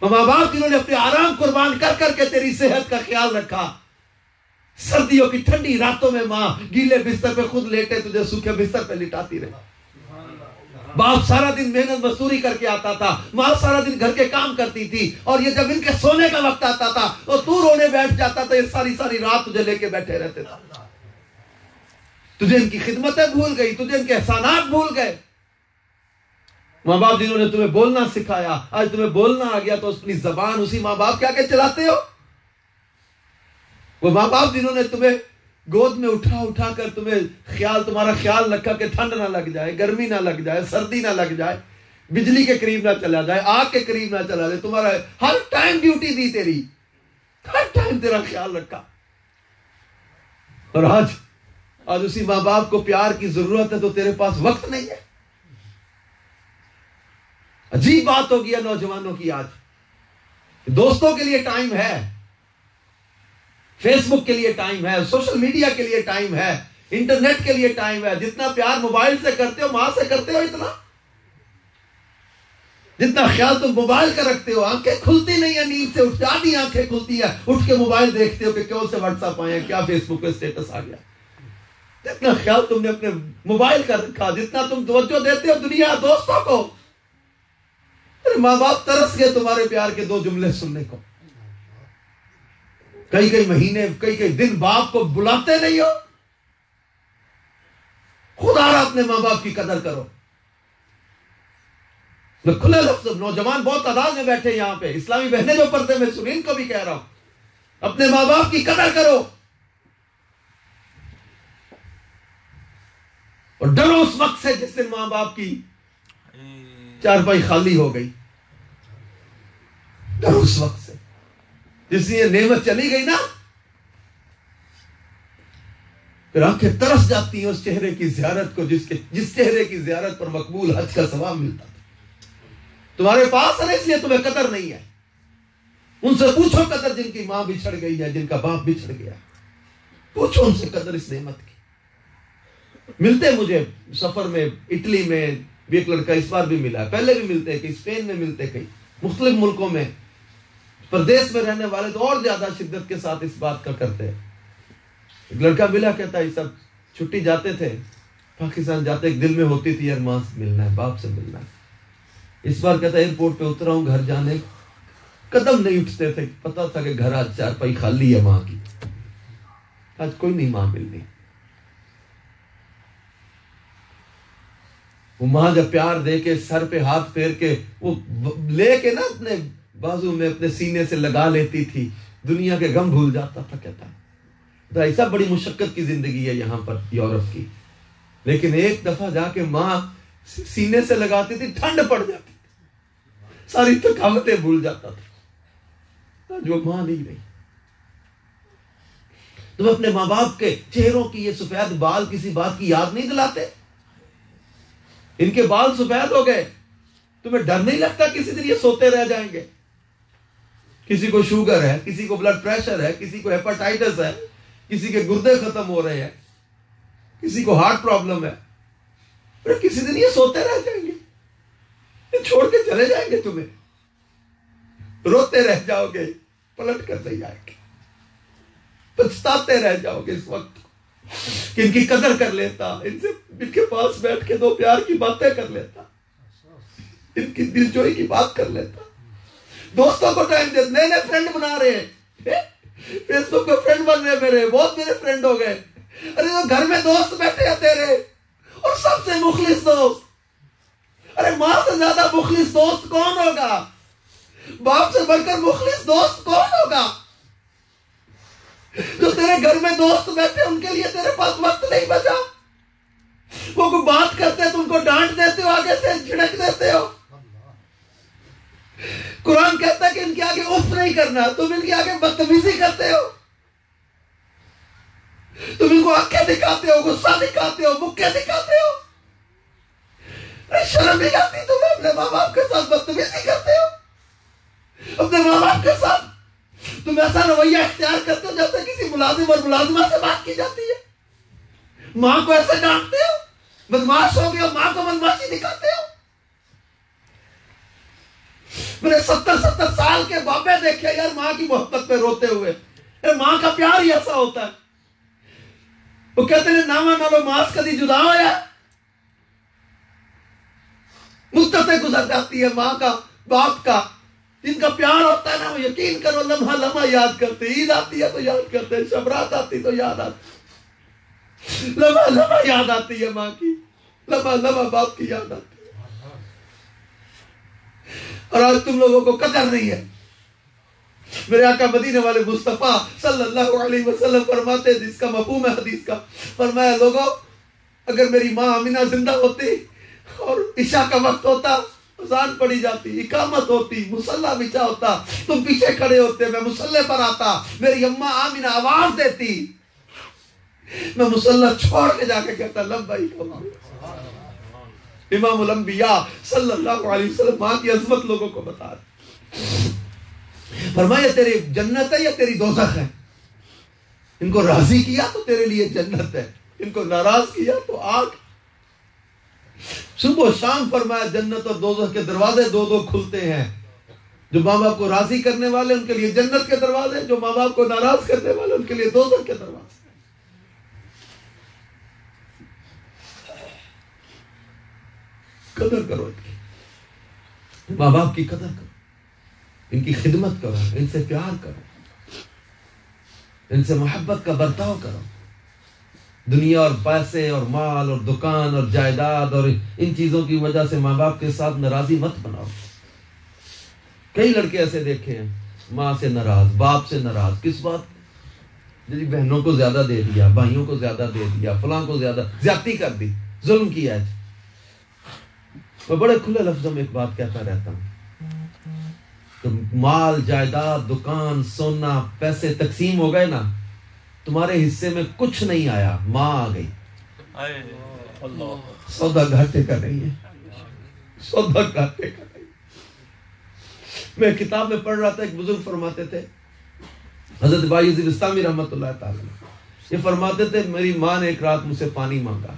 ماں باپ جنہوں نے اپنے آرام قربان کر کر کے تیری صحت کا خیال رکھا. سردیوں کی ٹھنڈی راتوں میں ماں گیلے بستر پہ خود لیٹے تجھے سوکھے بستر پہ لٹاتی رہی. باپ سارا دن محنت مزدوری کر کے آتا تھا، ماں سارا دن گھر کے کام کرتی تھی، اور یہ جب ان کے سونے کا وقت آتا تھا اور تو رونے بیٹھ جاتا تھا، یہ ساری رات تجھے لے کے بیٹھے رہتے تھے. تجھے ان کی خدمتیں بھول گئی، تجھے ان کے احسانات بھول گئے. ماں باپ جنہوں نے تمہیں بولنا سکھایا، آج تمہیں بولنا آ گیا تو اپنی زبان اسی ماں باپ کے آگے چلاتے ہو. وہ ماں باپ جنہوں نے تمہیں گود میں اٹھا کر تمہارا خیال رکھا کہ ٹھنڈ نہ لگ جائے، گرمی نہ لگ جائے، سردی نہ لگ جائے، بجلی کے قریب نہ چلا جائے، آگ کے قریب نہ چلا جائے، تمہارا ہر ٹائم ڈیوٹی دی، تیری ہر ٹائم تیرا خیال رکھا. اور آج اسی ماں باپ کو پیار کی ضرورت ہے تو تیرے پاس وقت نہیں ہے. عجیب بات ہو گئی ہے نوجوانوں کی. آج دوستوں کے لیے ٹائم ہے، فیس بک کے لیے ٹائم ہے، سوشل میڈیا کے لیے ٹائم ہے، انٹرنیٹ کے لیے ٹائم ہے. جتنا پیار موبائل سے کرتے ہو، ماں سے کرتے ہو، جتنا خیال تم موبائل کا رکھتے ہو. آنکھیں کھلتی نہیں ہے نیند سے، اٹھ آدھی آنکھیں کھلتی ہے، اٹھ کے موبائل دیکھتے ہو کہ کیوں سے واٹس ایپ آئے ہیں، کیا فیس بک پہ اسٹیٹس آ گیا. جتنا خیال تم نے اپنے موبائل کا رکھا، جتنا تم توجہ دیتے ہو دنیا دوستوں کو. ماں باپ ترس گئے تمہارے پیار کے 2 جملے سننے کو. کئی مہینے، کئی دن باپ کو بلاتے نہیں ہو. خدا را اپنے ماں باپ کی قدر کرو. میں کھلے لفظ، نوجوان بہت تعداد میں بیٹھے یہاں پہ، اسلامی بہنیں جو پردے میں سنیں، ان کو بھی کہہ رہا ہوں، اپنے ماں باپ کی قدر کرو. اور ڈرو اس وقت سے جس دن ماں باپ کی چارپائی خالی ہو گئی. ڈرو اس وقت سے جس نے یہ نعمت چلی گئی نا، پھر آنکھیں ترس جاتی ہیں اس چہرے کی زیارت کو جس چہرے کی زیارت پر مقبول حج کا ثواب ملتا تھا. تمہارے پاس ہے اس لیے تمہیں قدر نہیں ہے. ان سے پوچھو قدر جن کی ماں بچھڑ گئی ہے، جن کا باپ بچھڑ گیا. پوچھو ان سے قدر اس نعمت کی. ملتے مجھے سفر میں اٹلی میں بھی ایک لڑکا، اس بار بھی ملا، پہلے بھی ملتے، کئی اسپین میں ملتے، کئی مختلف ملکوں میں، پردیس میں رہنے والے تو اور زیادہ شدت کے ساتھ اس بات کا کرتے ہیں. ایک لڑکا ملا، کہتا ہے سب چھٹی جاتے تھے پاکستان جاتے، ایک دل میں ہوتی تھی یار ماں سے ملنا ہے، باپ سے ملنا ہے. اس بار کہتا ہے ایئرپورٹ پہ اترا ہوں، گھر جانے قدم نہیں اٹھتے تھے، پتا تھا کہ گھر آج چارپائی خالی ہے ماں کی، آج کوئی نہیں ماں ملنی. وہ ماں جب پیار دے کے سر پہ ہاتھ پھیر کے وہ لے کے نا اپنے بازو میں اپنے سینے سے لگا لیتی تھی، دنیا کے غم بھول جاتا تھا. کہتا ہے ایسا بڑی مشقت کی زندگی ہے یہاں پر یورپ کی، لیکن ایک دفعہ جا کے ماں سینے سے لگاتی تھی، ٹھنڈ پڑ جاتی تھی، ساری تھکاوٹیں بھول جاتا تھا. جو ماں نہیں رہی. تم اپنے ماں باپ کے چہروں کی یہ سفید بال کسی بات کی یاد نہیں دلاتے؟ ان کے بال سفید ہو گئے، تمہیں ڈر نہیں لگتا کسی دن یہ سوتے رہ جائیں گے؟ کسی کو شوگر ہے، کسی کو بلڈ پریشر ہے، کسی کو ہیپاٹائٹس ہے، کسی کے گردے ختم ہو رہے ہیں، کسی کو ہارٹ پرابلم ہے، پھر کسی دن یہ سوتے رہ جائیں گے. یہ چھوڑ کے چلے جائیں گے تمہیں، روتے رہ جاؤ گے، پلٹ کر نہیں جائیں گے، پچھتاتے رہ جاؤ گے اس وقت کہ ان کی قدر کر لیتا، ان کے پاس بیٹھ کے دو پیار کی باتیں کر لیتا، ان کی دلجوئی کی بات کر لیتا، دوستوں کو ٹائم دے، نئے نئے فرینڈ بنا رہے ہیں، فیس بک پہ فرینڈ بن رہے میرے، بہت میرے فرینڈ ہو گئے، ارے تو گھر میں دوست بیٹھے ہیں تیرے، اور سب سے مخلص دوست، ارے ماں سے زیادہ مخلص دوست کون ہوگا؟ باپ سے بڑھ کر مخلص دوست کون ہوگا؟ جو تیرے گھر میں دوست بیٹھے ان کے لیے تیرے پاس وقت نہیں بچا، وہ کوئی بات کرتے تم کو ڈانٹ دیتے ہو، آگے سے جھڑک دیتے ہو۔ قرآن کہتا ہے کہ ان کے آگے اف نہیں کرنا، تم ان کے آگے بدتمیزی کرتے ہو، تم ان کو آنکھیں دکھاتے ہو، غصہ دکھاتے ہو، مکے دکھاتے ہو، شرم نہیں آتی تمہیں؟ اپنے ماں باپ کے ساتھ بدتمیزی کرتے ہو، اپنے ماں باپ کے ساتھ تم ایسا رویہ اختیار کرتے ہو جیسے کسی ملازم اور ملازمہ سے بات کی جاتی ہے، ماں کو ایسے ڈانٹتے ہو، بدماش ہو گئے ہو، ماں کو بدماشی دکھاتے ہو۔ میں نے 70 سال کے بابے دیکھے یار ماں کی محبت پہ روتے ہوئے، ماں کا پیار ہی ایسا ہوتا ہے۔ وہ کہتے ہیں ناما نالو ماس کدی جدا ہویا، مدتیں گزر جاتی ہے ماں کا باپ کا، جن کا پیار ہوتا ہے نا وہ یقین کرو لمحہ لمحہ یاد کرتے، عید آتی ہے تو یاد کرتے، شب رات آتی تو یاد آتی، لمحہ لمحہ یاد آتی ہے ماں کی، لمحہ لمحہ باپ کی یاد آتی ہے۔ اور آج تم لوگوں کو قدر نہیں ہے۔ میرے آقا مدینے والے مصطفیٰ صلی اللہ علیہ وسلم فرماتے، جس کا مفہوم ہے حدیث کا، فرمایا لوگوں اگر میری ماں آمینہ زندہ ہوتی اور عشاء کا وقت ہوتا، اذان پڑی جاتی، اقامت ہوتی، مصلی بچھا ہوتا، تم پیچھے کھڑے ہوتے، میں مصلی پر آتا، میری اماں آمینہ آواز دیتی، میں مصلی چھوڑ کے جا کے کہتا لبیک امام الانبیاء صلی اللہ علیہ وسلم ماں کی عظمت لوگوں کو بتا رہے۔ فرمایا تیری جنت ہے یا تیری دوزخ ہے؟ ان کو راضی کیا تو تیرے لیے جنت ہے، ان کو ناراض کیا تو آگ۔ صبح و شام فرمایا جنت اور دوزخ کے دروازے دو دو کھلتے ہیں، جو ماں باپ کو راضی کرنے والے ان کے لیے جنت کے دروازے، جو ماں باپ کو ناراض کرنے والے ان کے لیے دوزخ کے دروازے۔ قدر کرو ان کی، ماں باپ کی قدر کرو، ان کی خدمت کرو، ان سے پیار کرو، ان سے محبت کا برتاؤ کرو۔ دنیا اور پیسے اور مال اور دکان اور جائیداد اور ان چیزوں کی وجہ سے ماں باپ کے ساتھ ناراضی مت بناؤ۔ کئی لڑکے ایسے دیکھے ہیں، ماں سے ناراض، باپ سے ناراض، کس بات؟ جی بہنوں کو زیادہ دے دیا، بھائیوں کو زیادہ دے دیا، فلاں کو زیادہ زیادتی کر دی، ظلم کیا ہے۔ میں بڑے کھلے لفظوں میں ایک بات کہتا رہتا ہوں کہ مال جائیداد دکان سونا پیسے تقسیم ہو گئے نا، تمہارے حصے میں کچھ نہیں آیا، ماں آ گئی، سودا گھاٹے کا نہیں ہے، سودا گھاٹے کا نہیں۔ میں کتاب میں پڑھ رہا تھا، ایک بزرگ فرماتے تھے، حضرت بایزید بستامی رحمۃ اللہ تعالی، یہ فرماتے تھے میری ماں نے ایک رات مجھ سے پانی مانگا،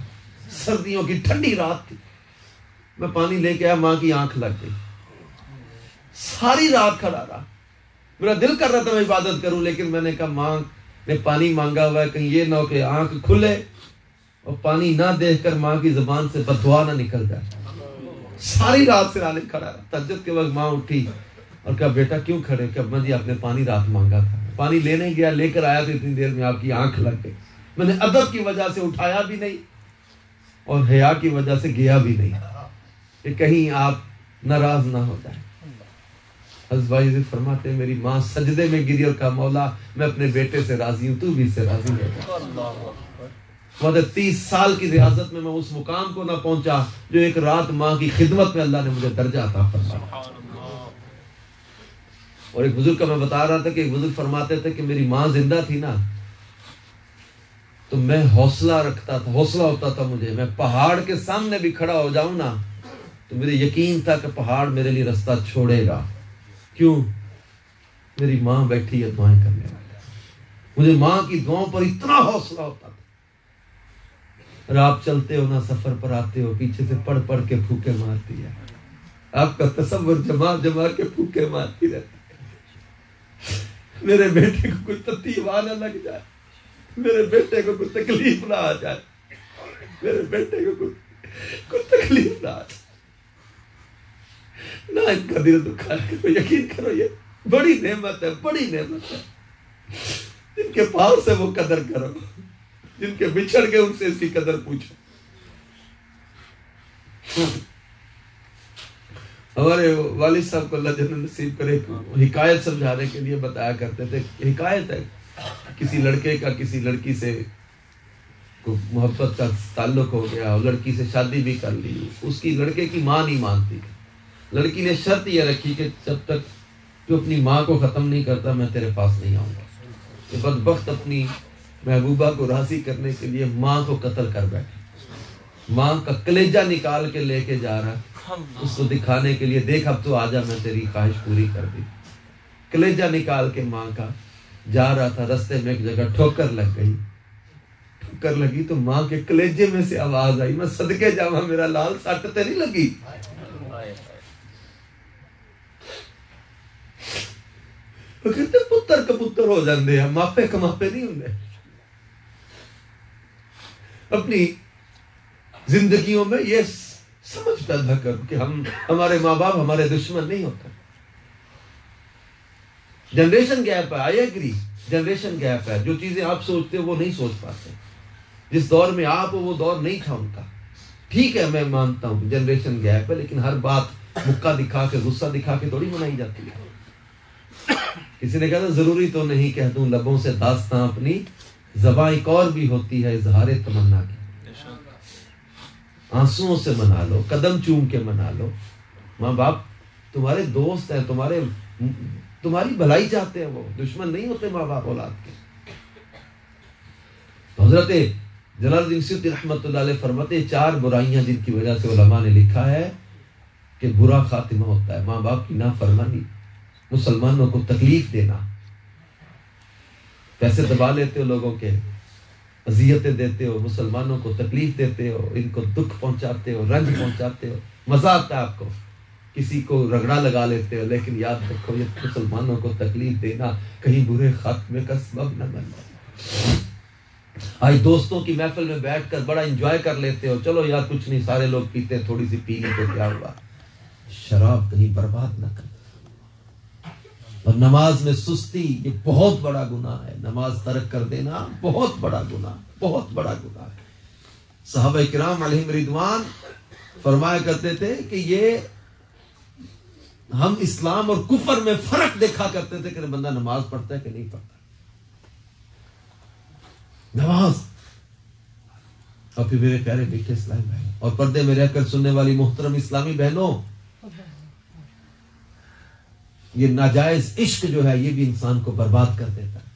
سردیوں کی ٹھنڈی رات تھی، میں پانی لے کے آیا، ماں کی آنکھ لگ گئی، ساری رات کھڑا رہا، میرا دل کر رہا تھا میں عبادت کروں، لیکن میں نے کہا ماں نے پانی مانگا ہوا ہے، کہیں یہ نہ ہو کہ آنکھ کھلے اور پانی نہ دیکھ کر ماں کی زبان سے بددعا نہ نکل جائے۔ ساری رات سے رانے کھڑا رہا، تہجد کے وقت ماں اٹھی اور کہا بیٹا کیوں کھڑے؟ کہ ابا جی آپ نے پانی رات مانگا تھا، پانی لینے گیا، لے کر آیا تو اتنی دیر میں آپ کی آنکھ لگ گئی، میں نے ادب کی وجہ سے اٹھایا بھی نہیں اور حیا کی وجہ سے گیا بھی نہیں کہ کہیں آپ ناراض نہ ہو جائیں۔ حضرت بایزید فرماتے ہیں میری ماں سجدے میں گری اور کہا مولا میں اپنے بیٹے سے راضی ہوں، تو بھی اس سے راضی ہے۔ 30 سال کی ریاضت میں اس مقام کو نہ پہنچا جو ایک رات ماں کی خدمت میں اللہ نے مجھے درجہ عطا فرمایا۔ اور ایک بزرگ کا میں بتا رہا تھا کہ ایک بزرگ فرماتے تھے کہ میری ماں زندہ تھی نا تو میں حوصلہ رکھتا تھا، حوصلہ ہوتا تھا مجھے، میں پہاڑ کے سامنے بھی کھڑا ہو جاؤں نا تو مجھے یقین تھا کہ پہاڑ میرے لیے رستہ چھوڑے گا۔ کیوں؟ میری ماں بیٹھی ہے دعائیں کرنے والی، مجھے ماں کی دعاؤں پر اتنا حوصلہ ہوتا تھا۔ اور آپ چلتے ہو نا، سفر پر آتے ہو، پیچھے سے پڑھ پڑھ کے پھوکے مارتی ہے، آپ کا تصور جما جما کے پھوکے مارتی رہتی ہے، میرے بیٹے کو کوئی تتیوا نہ لگ جائے، میرے بیٹے کو کوئی تکلیف نہ آ جائے، میرے بیٹے کو کوئی تکلیف نہ آ جائے، نہ ان کا دل دکھا کرو۔ یقین کرو یہ بڑی نعمت ہے، بڑی نعمت ہے۔ جن کے پاس ہے وہ قدر کرو، جن کے بچھڑ گئے ان سے اس کی قدر پوچھو۔ ہمارے والد صاحب کو اللہ جنت نصیب کرے، حکایت سمجھانے کے لیے بتایا کرتے تھے، حکایت ہے کسی لڑکے کا کسی لڑکی سے محبت کا تعلق ہو گیا اور لڑکی سے شادی بھی کر لی، اس کی لڑکے کی ماں نہیں مانتی، لڑکی نے شرط یہ رکھی کہ جب تک تو اپنی ماں کو ختم نہیں کرتا میں تیرے پاس نہیں آؤں گا۔ کہ بدبخت اپنی محبوبہ کو راضی کرنے کے لیے ماں کو قتل کر بیٹھے، ماں کا کلیجہ نکال کے لے کے جا رہا اس کو دکھانے کے لیے، دیکھ اب تو آجا میں تیری خواہش پوری کر دی۔ کلیجہ نکال کے ماں کا جا رہا تھا، رستے میں ایک جگہ ٹھوکر لگ گئی، ٹھوکر لگی تو ماں کے کلیجے میں سے آواز آئی، میں صدقے جاواں میرا لال سٹ تے نہیں لگی۔ وہ کہتے پتر کا پتر ہو جاندے ہیں، ماپے کا ماپے نہیں ہوندے۔ اپنی زندگیوں میں یہ سمجھ پیدا کر کہ ہمارے ماں باپ ہمارے دشمن نہیں ہوتے۔ جنریشن گیپ ہے، آئی ایگری، جنریشن گیپ ہے، جو چیزیں آپ سوچتے ہو وہ نہیں سوچ پاتے، جس دور میں آپ ہو وہ دور نہیں تھا ان کا۔ ٹھیک ہے میں مانتا ہوں جنریشن گیپ ہے، لیکن ہر بات مکہ دکھا کے غصہ دکھا کے تھوڑی منائی جاتی ہے۔ کسی نے کہا تھا ضروری تو نہیں کہہ دوں لبوں سے داستاں اپنی، زباں ایک اور بھی ہوتی ہے اظہار تمنا کی۔ آنسوؤں سے منا لو، قدم چوم کے منا لو۔ ماں باپ تمہارے دوست ہیں، تمہاری بھلائی چاہتے ہیں، وہ دشمن نہیں ہوتے ماں باپ اولاد کے۔ حضرت جلال الدین سیوطی رحمۃ اللہ علیہ فرماتے ہیں 4 برائیاں جن کی وجہ سے علماء نے لکھا ہے کہ برا خاتمہ ہوتا ہے: ماں باپ کی نافرمانی، مسلمانوں کو تکلیف دینا، پیسے دبا لیتے ہو لوگوں کے، اذیتیں دیتے ہو، مسلمانوں کو تکلیف دیتے ہو، ان کو دکھ پہنچاتے ہو، رنج پہنچاتے ہو، مزہ آتا ہے آپ کو، کسی کو رگڑا لگا لیتے ہو، لیکن یاد رکھو یہ مسلمانوں کو تکلیف دینا کہیں برے خاتمے کا سبب نہ بن جائے۔ آج دوستوں کی محفل میں بیٹھ کر بڑا انجوائے کر لیتے ہو، چلو یار کچھ نہیں، سارے لوگ پیتے ہیں، تھوڑی سی پی لی تو کیا ہوا، شراب کہیں برباد نہ کر۔ اور نماز میں سستی یہ بہت بڑا گناہ ہے، نماز ترک کر دینا بہت بڑا گناہ، بہت بڑا گناہ ہے۔ صحابہ کرام علیہم رضوان فرمایا کرتے تھے کہ یہ ہم اسلام اور کفر میں فرق دیکھا کرتے تھے کہ بندہ نماز پڑھتا ہے کہ نہیں پڑھتا۔ نماز۔ اور پھر میرے پیارے بیٹے اسلامی بھائی اور پردے میں رہ کر سننے والی محترم اسلامی بہنوں، یہ ناجائز عشق جو ہے یہ بھی انسان کو برباد کر دیتا ہے۔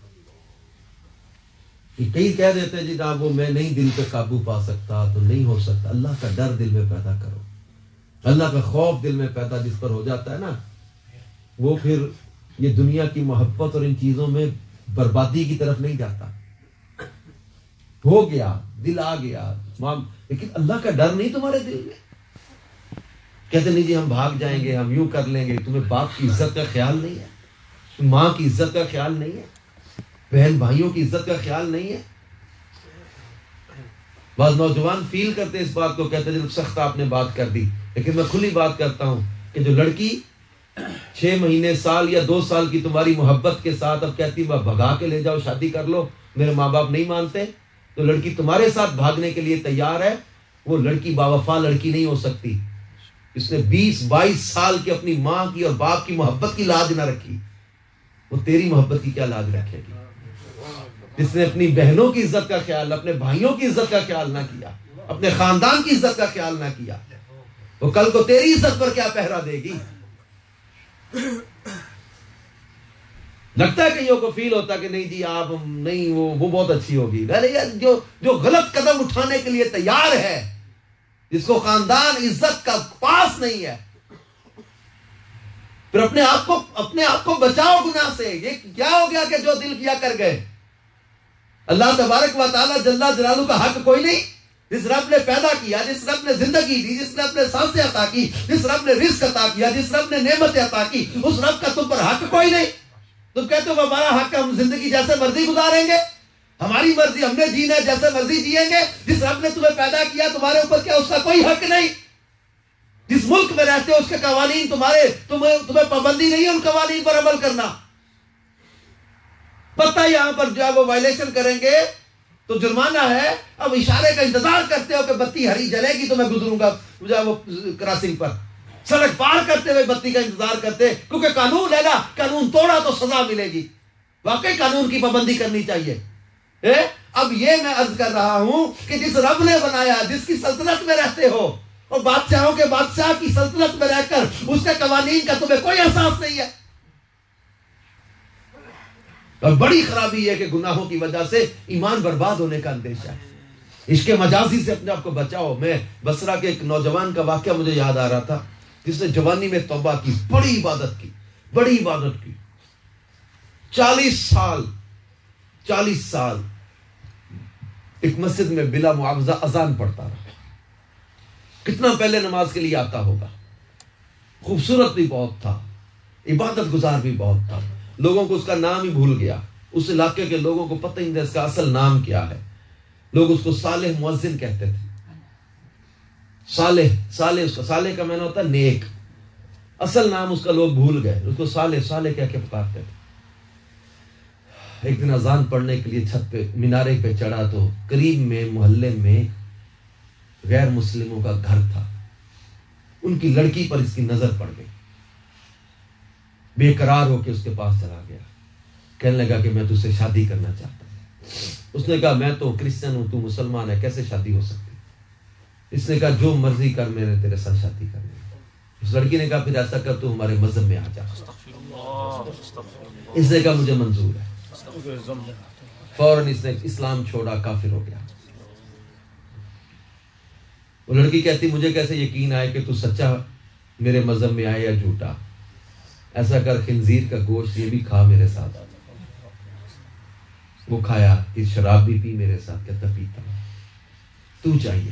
یہ کئی کہہ دیتے ہیں جی نا وہ میں نہیں دل پہ قابو پا سکتا، تو نہیں ہو سکتا۔ اللہ کا ڈر دل میں پیدا کرو، اللہ کا خوف دل میں پیدا جس پر ہو جاتا ہے نا، وہ پھر یہ دنیا کی محبت اور ان چیزوں میں بربادی کی طرف نہیں جاتا۔ ہو گیا، دل آ گیا، لیکن اللہ کا ڈر نہیں تمہارے دل میں۔ کہتے نہیں جی ہم بھاگ جائیں گے، ہم یوں کر لیں گے۔ تمہیں باپ کی عزت کا خیال نہیں ہے، ماں کی عزت کا خیال نہیں ہے، بہن بھائیوں کی عزت کا خیال نہیں ہے۔ بعض نوجوان فیل کرتے اس بات کو، کہتے جب سخت آپ نے بات کر دی، لیکن میں کھلی بات کرتا ہوں کہ جو لڑکی 6 مہینے، سال یا 2 سال کی تمہاری محبت کے ساتھ اب کہتی میں بھگا کے لے جاؤ، شادی کر لو، میرے ماں باپ نہیں مانتے، تو لڑکی تمہارے ساتھ بھاگنے کے لیے تیار ہے، وہ لڑکی باوفا لڑکی نہیں ہو سکتی۔ اس نے 20-22 سال کی اپنی ماں کی اور باپ کی محبت کی لاج نہ رکھی، وہ تیری محبت کی کیا لاج رکھے گی؟ جس نے اپنی بہنوں کی عزت کا خیال، اپنے بھائیوں کی عزت کا خیال نہ کیا، اپنے خاندان کی عزت کا خیال نہ کیا، وہ کل کو تیری عزت پر کیا پہرا دے گی؟ لگتا ہے کئیوں کو فیل ہوتا کہ نہیں جی آپ نہیں، وہ بہت اچھی ہوگی۔ جو غلط قدم اٹھانے کے لیے تیار ہے، جس کو خاندان عزت کا پاس نہیں ہے، پھر اپنے آپ کو بچاؤ گناہ سے۔ یہ کیا ہو گیا کہ جو دل کیا کر گئے؟ اللہ تبارک و تعالی جل جلالہ کا حق کوئی نہیں؟ جس رب نے پیدا کیا، جس رب نے زندگی دی، جس رب نے سانسیں عطا کی، جس رب نے رزق عطا کیا، جس رب نے نعمتیں عطا کی، اس رب کا تم پر حق کوئی نہیں؟ تم کہتے ہو ہمارا حق ہے، ہم زندگی جیسے مرضی گزاریں گے، ہماری مرضی، ہم نے جینا ہے جیسے مرضی جیئیں گے۔ جس رب نے تمہیں پیدا کیا تمہارے اوپر کیا اس کا کوئی حق نہیں؟ جس ملک میں رہتے ہو اس کے قوانین تمہیں پابندی نہیں ہے ان قوانین پر عمل کرنا؟ پتہ یہاں پر جو ہے وہ وائلیشن کریں گے تو جرمانہ ہے، اب اشارے کا انتظار کرتے ہو کہ بتی ہری جلے گی تو میں گزروں گا جو ہے وہ کراسنگ پر، سڑک پار کرتے ہوئے بتی کا انتظار کرتے، کیونکہ قانون ہے نا، قانون توڑا تو سزا ملے گی۔ واقعی قانون کی پابندی کرنی چاہیے۔ اب یہ میں عرض کر رہا ہوں کہ جس رب نے بنایا، جس کی سلطنت میں رہتے ہو، اور بادشاہوں کے بادشاہ کی سلطنت میں رہ کر اس کے قوانین کا تمہیں کوئی احساس نہیں ہے۔ اور بڑی خرابی ہے کہ گناہوں کی وجہ سے ایمان برباد ہونے کا اندیشہ ہے۔ عشق مجازی سے اپنے آپ کو بچاؤ۔ میں بصرہ کے ایک نوجوان کا واقعہ مجھے یاد آ رہا تھا جس نے جوانی میں توبہ کی، بڑی عبادت کی، بڑی عبادت کی، 40 سال ایک مسجد میں بلا معاوضہ اذان پڑھتا رہا۔ کتنا پہلے نماز کے لیے آتا ہوگا، خوبصورت بھی بہت تھا، عبادت گزار بھی بہت تھا، لوگوں کو اس کا نام ہی بھول گیا، اس علاقے کے لوگوں کو پتہ ہی نہیں اس کا اصل نام کیا ہے، لوگ اس کو صالح مؤذن کہتے تھے۔ صالح اس کا، صالح کا معنی ہوتا ہے نیک، اصل نام اس کا لوگ بھول گئے، اس کو صالح کہہ کے پکارتے تھے۔ ایک دن اذان پڑھنے کے لیے چھت پہ مینارے پہ چڑھا تو قریب میں محلے میں غیر مسلموں کا گھر تھا، ان کی لڑکی پر اس کی نظر پڑ گئی، بے قرار ہو کے اس کے پاس چلا گیا، کہنے لگا کہ میں تجھ سے شادی کرنا چاہتا ہوں۔ اس نے کہا میں تو کرسچن ہوں، تو مسلمان ہے، کیسے شادی ہو سکتی؟ اس نے کہا جو مرضی کر، میں نے تیرے ساتھ شادی کرنی ہے۔ اس لڑکی نے کہا پھر ایسا کر تو ہمارے مذہب میں آ جا۔ اس نے کہا مجھے منظور ہے۔ فوراً اس نے اسلام چھوڑا، کافر ہو گیا۔ وہ لڑکی کہتی مجھے کیسے یقین آئے کہ تو سچا میرے مذہب میں آئے یا جھوٹا؟ ایسا کر خنزیر کا گوشت یہ بھی کھا میرے ساتھ۔ وہ کھایا، کہ شراب بھی پی میرے ساتھ، کہتا پیتا ہوں، تو چاہیے۔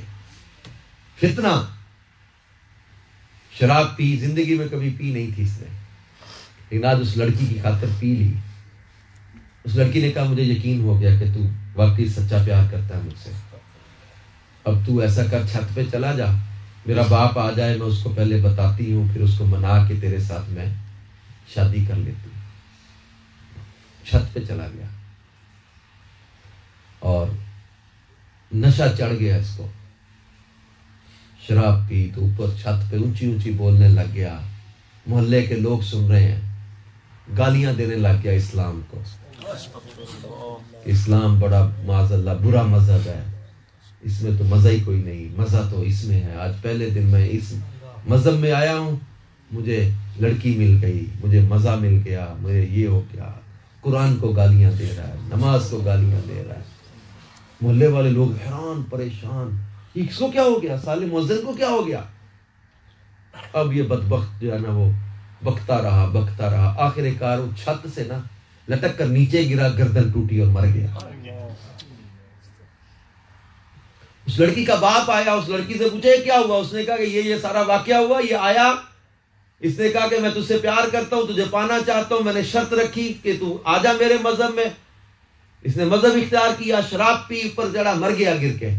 فتنہ، شراب پی، زندگی میں کبھی پی نہیں تھی اس نے، لیکن آج اس لڑکی کی خاطر پی لی۔ اس لڑکی نے کہا مجھے یقین ہو گیا کہ تو واقعی سچا پیار کرتا ہے مجھ سے، اب تو ایسا کر چھت پہ چلا جا، میرا باپ آ جائے میں اس کو پہلے بتاتی ہوں، پھر اس کو منا کے تیرے ساتھ میں شادی کر لیتی ہوں۔ چھت پہ چلا گیا اور نشہ چڑھ گیا اس کو، شراب پی تو اوپر چھت پہ اونچی اونچی بولنے لگ گیا، محلے کے لوگ سن رہے ہیں، گالیاں دینے لگ گیا اسلام کو، اسلام بڑا معاذ اللہ برا مذہب ہے، اس میں تو مزہ ہی کوئی نہیں، مزہ تو اس میں ہے۔ آج پہلے دن میں اس مذہب میں آیا ہوں، مجھے لڑکی مل گئی، مجھے مزہ مل گیا، مجھے یہ ہو گیا۔ قرآن کو گالیاں دے رہا ہے، نماز کو گالیاں دے رہا ہے۔ محلے والے لوگ حیران پریشان، اس کو کیا ہو گیا؟ صالح مؤذن کو کیا ہو گیا؟ اب یہ بدبخت جو ہے نا وہ بکتا رہا، آخر کار وہ چھت سے نا لٹک کر نیچے گرا، گردن ٹوٹی اور مر گیا۔ اس لڑکی کا باپ آیا، اس لڑکی سے پوچھا کیا ہوا؟ اس نے کہا کہ یہ سارا واقعہ ہوا، یہ آیا، اس نے کہا کہ میں تجھ سے پیار کرتا ہوں، تجھے پانا چاہتا ہوں، میں نے شرط رکھی کہ تو آ جا میرے مذہب میں۔ اس نے مذہب اختیار کیا، شراب پی، اوپر چڑھا، مر گیا گر کے۔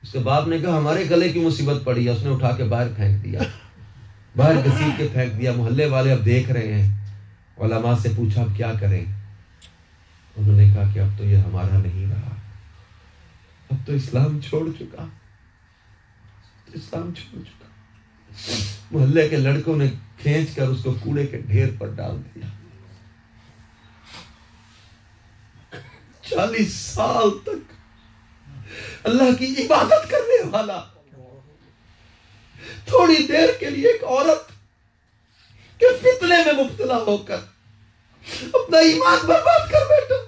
اس کے باپ نے کہا ہمارے گلے کی مصیبت پڑی ہے، اس نے اٹھا کے باہر پھینک دیا، باہر گھسیٹ کے پھینک دیا۔ محلے والے اب دیکھ رہے ہیں، علماء سے پوچھا اب کیا کریں؟ انہوں نے کہا کہ اب تو یہ ہمارا نہیں رہا، اب تو اسلام چھوڑ چکا، اسلام چھوڑ چکا۔ محلے کے لڑکوں نے کھینچ کر اس کو کوڑے کے ڈھیر پر ڈال دیا۔ 40 سال تک اللہ کی عبادت کرنے والا، تھوڑی دیر کے لیے ایک عورت کے فتنے میں مبتلا ہو کر اپنا ایمان برباد کر بیٹھا،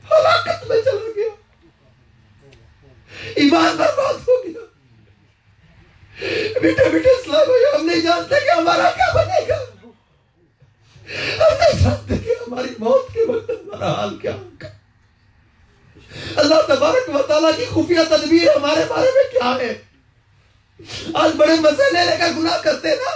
ہلاکت میں چلا گیا، ایمان برباد ہو گیا۔ بیٹے اسلام ہے، ہم نہیں جانتے کہ ہمارا کیا بنے گا، ہم نہیں جانتے کہ ہماری موت کے وقت ہمارا حال کیا ہوگا۔ اللہ تبارک و تعالیٰ کی خفیہ تدبیر ہمارے بارے میں کیا ہے؟ آج بڑے مزے لے کر گناہ کرتے نا،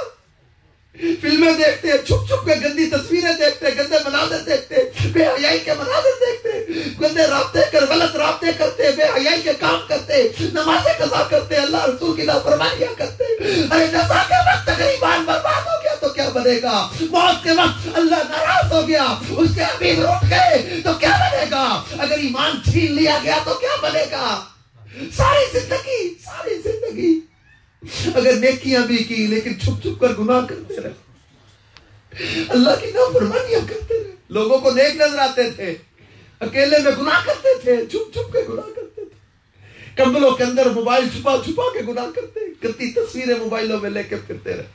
فلمیں دیکھتے ہیں، چھپ چھپ کے گندی تصویریں دیکھتے ہیں، گندے مناظر دیکھتے ہیں، بے حیائی کے مناظر دیکھتے ہیں، گندے رابطے غلط رابطے کرتے ہیں، بے حیائی کے کام کرتے ہیں، نمازیں قضا کرتے ہیں، اللہ رسول کی نافرمانیاں کرتے ہیں۔ ارے نزا کے وقت اگر ایمان برباد ہو گیا تو کیا بنے گا؟ موت کے وقت اللہ ناراض ہو گیا، اس کے حبیب روٹ گئے تو کیا بنے گا؟ اگر ایمان چھین لیا گیا تو کیا بنے گا؟ ساری زندگی اگر نیکیاں بھی کی لیکن چھپ چھپ کر گناہ کرتے رہے، اللہ کی نافرمانیاں کرتے رہے، لوگوں کو نیک نظر آتے تھے، اکیلے میں گناہ کرتے تھے، چھپ چھپ کے گناہ کرتے تھے، کمبلوں کے اندر موبائل چھپا چھپا کے گناہ کرتے، کتنی تصویریں موبائلوں میں لے کے پھرتے رہے۔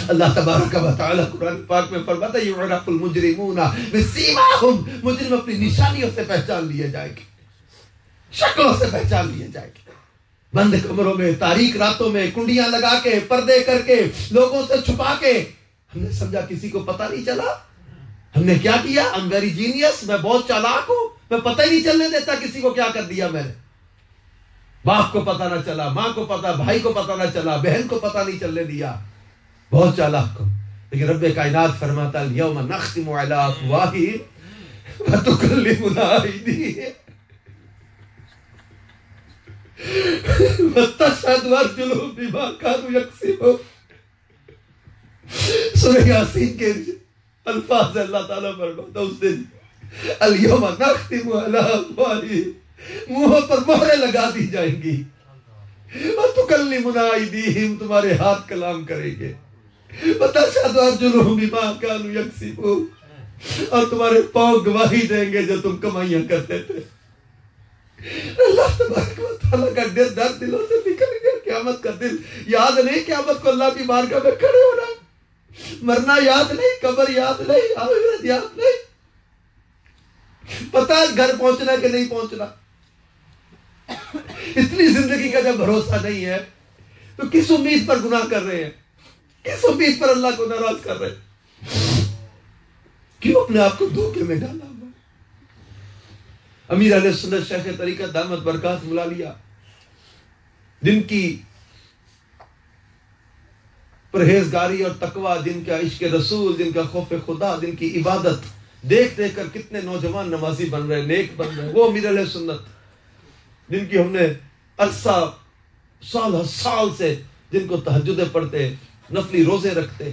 اللہ تبارک و تعالی قرآن پاک میں فرماتا ہے یعرف المجرمون بسیماہم، مجرم اپنی نشانیوں سے پہچان لیے جائیں گے، شکلوں سے پہچان لیے جائیں گے۔ بند کمروں میں، تاریک راتوں میں، کنڈیاں لگا کے، پردے کر کے، لوگوں سے چھپا کے، ہم نے سمجھا کسی کو پتہ نہیں چلا۔ ہم نے کیا کیا؟ I'm very genius، میں بہت چالاک ہوں، میں پتہ ہی نہیں چلنے دیتا کسی کو کیا کر دیا میں نے۔ باپ کو پتہ نہ چلا، ماں کو پتہ، بھائی کو پتہ نہ چلا، بہن کو پتہ نہیں چلنے دیا، بہت چالاک ہوں۔ لیکن رب کائنات فرماتا ہے اليوم نختم علی افواہہم وتکلمنا ایدیہم وتشہد ارجلہم بما کانوا یکسبون۔ سورہ یاسین کے الفاظ اللہ تعالیٰ فرماتا ہے اس دن اليوم نختم علی افواہہم، منہوں پر مہریں لگا دی جائیں گی، وتکلمنا ایدیہم، تمہارے ہاتھ کلام کریں گے، وتشہد ارجلہم بما کانوا یکسبون، اور تمہارے پاؤں گواہی دیں گے جو تم کمائیاں کرتے تھے۔ اللہ تبارک و تعالیٰ کا ڈر دلوں سے نکل گیا۔ قیامت کا دن یاد نہیں، قیامت کو اللہ کی بارگاہ میں کھڑے ہونا، مرنا یاد نہیں، قبر یاد نہیں، آخرت یاد نہیں، پتہ ہے گھر پہنچنا کہ نہیں پہنچنا۔ اتنی زندگی کا جب بھروسہ نہیں ہے تو کس امید پر گناہ کر رہے ہیں؟ کس امید پر اللہ کو ناراض کر رہے ہیں؟ کیوں اپنے آپ کو دھوکے میں ڈالا ہوا؟ امیر اہل سنت شیخ طریقت دامت برکات ملالیہ، جن کی پرہیزگاری اور تقوی، جن کا عشق رسول، جن کا خوف خدا، جن کی عبادت دیکھ دیکھ کر کتنے نوجوان نمازی بن رہے، نیک بن رہے، وہ امیر اہل سنت جن کی ہم نے عرصہ سال سے جن کو تہجدیں پڑھتے، نفلی روزے رکھتے،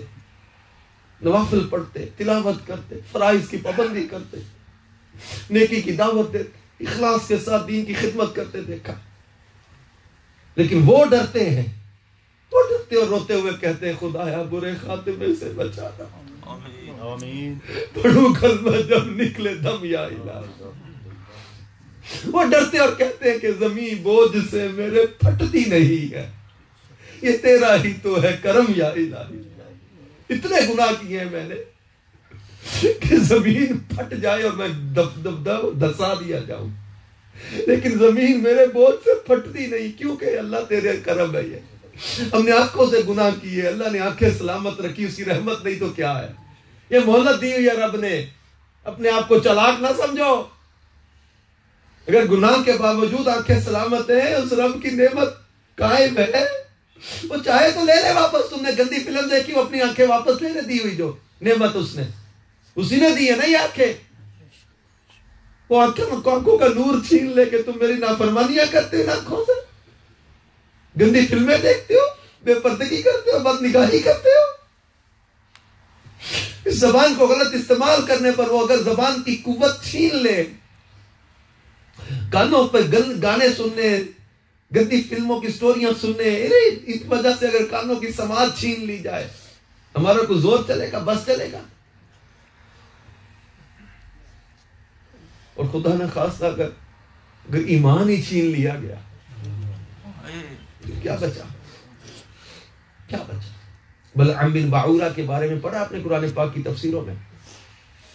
نوافل پڑھتے، تلاوت کرتے، فرائض کی پابندی کرتے، نیکی کی دعوت دیتے، اخلاص کے ساتھ دین کی خدمت کرتے دیکھا۔ لیکن وہ ڈرتے ہیں، وہ ڈرتے اور روتے ہوئے کہتے ہیں خدایا برے خاتمے سے بچانا، آمین، پڑھوں کلمہ جب نکلے دم یا الہی۔ وہ ڈرتے اور کہتے ہیں کہ زمین بوجھ سے میرے پھٹتی نہیں ہے، یہ تیرا ہی تو ہے کرم یا الہی۔ اتنے گناہ کیے ہیں میں نے کہ زمین پھٹ جائے اور میں دھسا دیا جاؤں، لیکن زمین میرے بوجھ سے پھٹتی نہیں، کیونکہ اللہ تیرے کرم ہے۔ یہ ہم نے آنکھوں سے گناہ کیے، اللہ نے آنکھیں سلامت رکھی، اس کی رحمت نہیں تو کیا ہے؟ یہ مہلت دی ہوئی ہے رب نے، اپنے آپ کو چالاک نہ سمجھو۔ اگر گناہ کے باوجود آنکھیں سلامت ہیں، اس رب کی نعمت قائم ہے، وہ چاہے تو لے لے واپس۔ تم نے گندی فلم دیکھی، وہ اپنی آنکھیں واپس لے لے، دی ہوئی جو نعمت اسی نے دی ہے نا۔ یہ آنکھیں، وہ آنکھوں کا نور چھین لے کہ تم میری نافرمانیاں کرتے ہو، آنکھوں سے گندی فلمیں دیکھتے ہو، بے پردگی کرتے ہو، بد نگاہی کرتے ہو۔ اس زبان کو غلط استعمال کرنے پر وہ اگر زبان کی قوت چھین لے، کانوں پہ گانے سننے، گندی فلموں کی سٹوریاں سننے، اس وجہ سے اگر کانوں کی سماعت چھین لی جائے، ہمارا کوئی زور چلے گا؟ بس چلے گا؟ اور خدا نہ خواستہ اگر ایمان ہی چھین لیا گیا کیا بچا؟ کیا بچا؟ بلعام بن باعورہ کے بارے میں پڑھا آپ نے قرآن پاک کی تفسیروں میں؟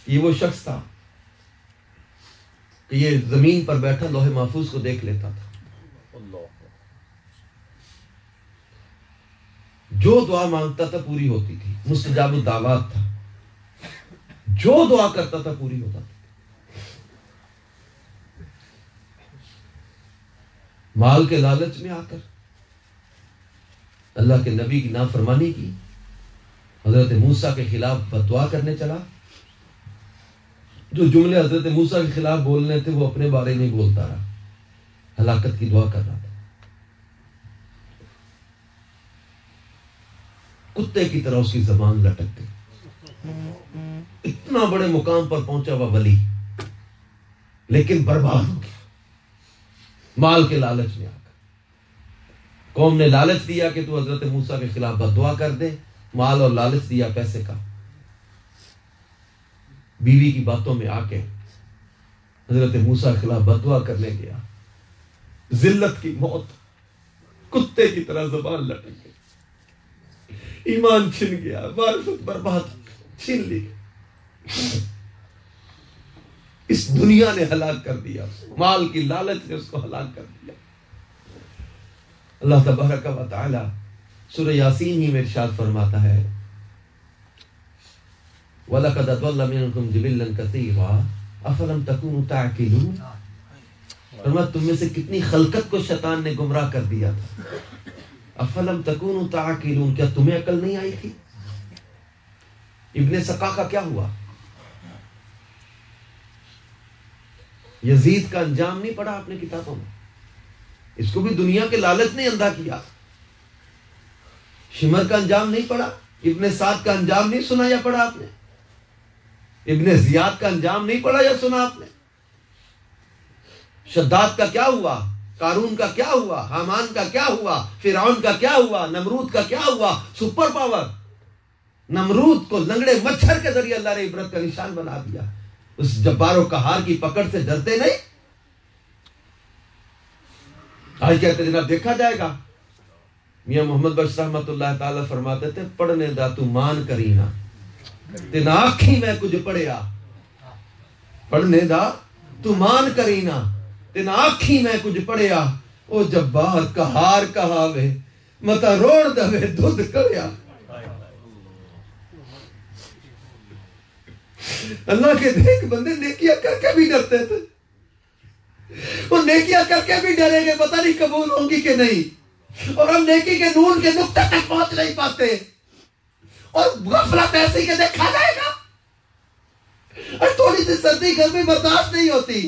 یہ وہ شخص تھا کہ یہ زمین پر بیٹھا لوح محفوظ کو دیکھ لیتا تھا، جو دعا مانگتا تھا پوری ہوتی تھی، مستجاب الدعوات تھا، جو دعا کرتا تھا پوری ہوتا تھا۔ مال کے لالچ میں آ کر اللہ کے نبی کی نافرمانی کی، حضرت موسیٰ کے خلاف فتوا کرنے چلا. جو جملے حضرت موسیٰ کے خلاف بولنے تھے وہ اپنے بارے میں بولتا رہا، ہلاکت کی دعا کر رہا تھا. کتے کی طرح اس کی زبان لٹک گئی. اتنا بڑے مقام پر پہنچا ہوا ولی، لیکن برباد ہو گیا مال کے لالچ میں آ کر. قوم نے لالچ دیا کہ تو حضرت موسیٰ کے خلاف بد دعا کر دے، مال اور لالچ دیا پیسے کا. بیوی کی باتوں میں آ کے حضرت موسیٰ کے خلاف بد دعا کرنے گیا. ذلت کی موت، کتے کی طرح زبان لٹک گئی، ایمان چھن گیا، معرفت برباد چھین لی. اس دنیا نے ہلاک کر دیا، مال کی لالچ نے اس کو ہلاک کر دیا. اللہ تبارک و تعالی سورہ یاسین ہی میں ارشاد فرماتا ہے وَلَقَدْ أَضَلَّ مِنْكُمْ جِبِلًّا كَثِيرًا أَفَلَمْ تَكُونُوا تَعْقِلُونَ. فرمایا تم میں سے کتنی خلقت کو شیطان نے گمراہ کر دیا تھا. أَفَلَمْ تَكُونُوا تَعْقِلُونَ، کیا تمہیں عقل نہیں آئی تھی؟ ابن سقا کا کیا ہوا؟ یزید کا انجام نہیں پڑھا اپنے کتابوں میں؟ اس کو بھی دنیا کے لالچ نے اندھا کیا. شمر کا انجام نہیں پڑھا؟ ابن سعد کا انجام نہیں سنا یا پڑھا آپ نے؟ ابن زیاد کا انجام نہیں پڑھا یا سنا آپ نے؟ شداد کا کیا ہوا؟ قارون کا کیا ہوا؟ حامان کا کیا ہوا؟ فرعون کا کیا ہوا؟ نمرود کا کیا ہوا؟ سپر پاور نمرود کو لنگڑے مچھر کے ذریعے اللہ نے عبرت کا نشان بنا دیا. اس جبار و قہار کی پکڑ سے ڈرتے نہیں؟ آج کہتے جناب دیکھا جائے گا. میاں محمد بخش رحمت اللہ تعالی فرماتے تھے پڑھنے دا تو مان کرینا تین آنکھی میں کچھ پڑھیا. پڑھنے دا تو مان کرینا تین آنکھی میں کچھ پڑھیا. او جبار قہار کہاوے متا روڑ دوے دودھ کریا. اللہ کے دیکھ بندے نیکیاں کر کے بھی ڈرتے تھے. وہ نیکیاں کر کے بھی ڈریں گے پتہ نہیں قبول ہوں گی کہ نہیں. اور ہم نیکی کے نور کے نقطے تک پہنچ نہیں پاتے. اور غفلت ایسی کہ دیکھا جائے گا. اور تھوڑی سی سردی گرمی برداشت نہیں ہوتی،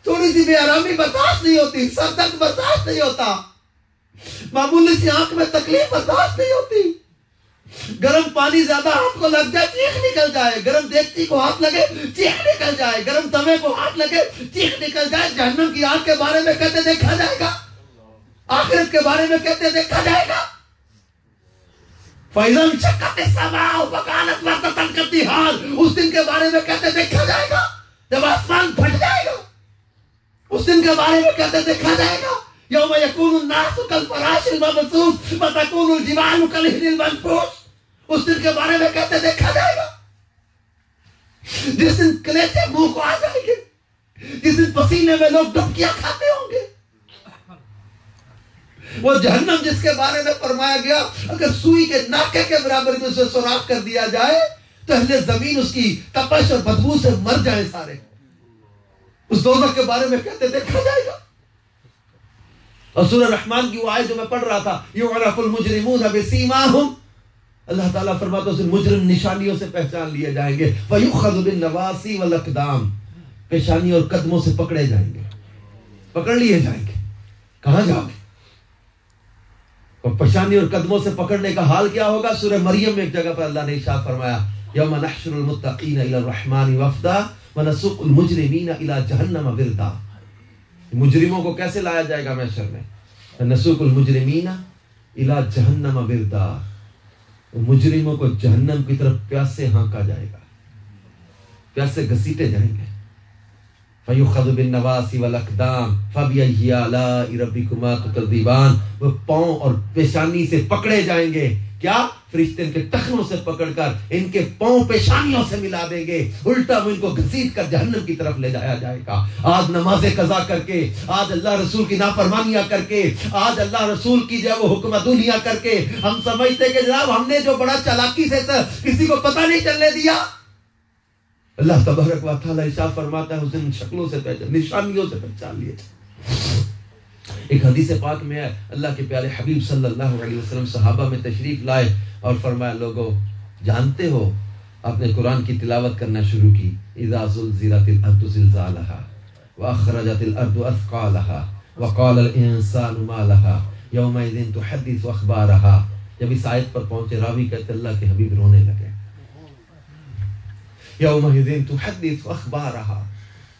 تھوڑی سی بے آرامی برداشت نہیں ہوتی، سر درد برداشت نہیں ہوتا، معمولی سی آنکھ میں تکلیف برداشت نہیں ہوتی. گرم پانی زیادہ ہاتھ کو لگ جائے چیخ نکل جائے، گرم دیگچی کو ہاتھ لگے چیخ نکل جائے، گرم توے کو ہاتھ لگے چیخ نکل جائے. جہنم کی آگ کے بارے میں کہتے دیکھا جائے گا، آخرت کے بارے میں کہتے دیکھا جائے گا. فَإِذَا انشَقَّتِ السَّمَاءُ فَكَانَتْ وَرْدَةً كَالدِّهَانِ، اس دن کے بارے میں کہتے دیکھا جائے گا جب آسمان پھٹ جائے گا. اس دن کے بارے میں کہتے دیکھا جائے گا يَوْمَ يَكُونُ النَّاسُ كَالْفَرَاشِ الْمَبْثُوثِ وَتَكُونُ الْجِبَالُ كَالْعِهْنِ الْمَنفُوشِ. اس دن کے بارے میں کہتے دیکھا جائے گا جس دن کلیجے منہ کو آ جائیں گے، جس دن پسینے میں لوگ ڈبکیاں کھاتے ہوں گے. وہ جہنم جس کے بارے میں فرمایا گیا اگر سوئی کے ناکے کے برابر میں اسے سوراخ کر دیا جائے تو اہل زمین اس کی تپش اور بدبو سے مر جائیں سارے. اس دوزخ کے بارے میں کہتے دیکھا جائے گا. اور سورہ رحمان کی وہ آیت جو میں پڑھ رہا تھا یعرف المجرمون بسیماہم، اللہ تعالیٰ فرماتا ہے مجرم نشانیوں سے پہچان لیے جائیں گے. فَيُخَذُ بِالنَّوَاسِي وَالْأَقْدَامِ، پیشانی اور قدموں سے پکڑے جائیں گے، پکڑ لیے جائیں گے. کہاں جاؤ گے؟ اور پیشانی اور قدموں سے پکڑنے کا حال کیا ہوگا؟ سورہ مریم میں ایک جگہ پر اللہ نے ارشاد فرمایا یوم نحشر المتقین الی الرحمن وفدا ونسوق المجرمین الی جہنم وردا. مجرموں کو کیسے لایا جائے گا محشر میں؟ نسوق المجرمین الی جہنم وردا، مجرموں کو جہنم کی طرف پیاسے ہانکا جائے گا، پیاسے گھسیٹے جائیں گے. فَيُخَذُ بِالنَّوَاسِي وَالْأَقْدَامِ فَبِأَيِّ آلَاءِ رَبِّكُمَا تُكَذِّبَانِ. وہ پاؤں اور پیشانی سے پکڑے جائیں گے. کیا؟ فرشتے ان کے ٹخنوں سے پکڑ کر ان کے پاؤں پیشانیوں سے ملا دیں گے، الٹا وہ ان کو گھسیٹ کر جہنم کی طرف لے جایا جائے گا. آج نمازیں قضا کر کے، آج اللہ رسول کی نافرمانیاں کر کے، آج اللہ رسول کی جو وہ حکم دنیا کر کے ہم سمجھتے کہ جناب ہم نے جو بڑا چالاکی سے کسی کو پتہ نہیں چلنے دیا. اللہ تبارک و تعالی ارشاد فرماتا ہے اس دن شکلوں سے پہچان، نشانیوں سے پہچان لیے. ایک حدیث پاک میں ہے اللہ کے پیارے حبیب صلی اللہ علیہ وسلم صحابہ میں تشریف لائے اور فرمایا لوگوں جانتے ہو آپ نے قرآن کی تلاوت کرنا شروع کی اذا زلزلت الارض زلزالها واخرجت الارض اثقالها وقال الانسان ما لها يومئذ تحدث اخبارها. جب اس آیت پر پہنچے راوی کہتے اللہ کے حبیب رونے لگے. یومئذ تحدث اخبارها,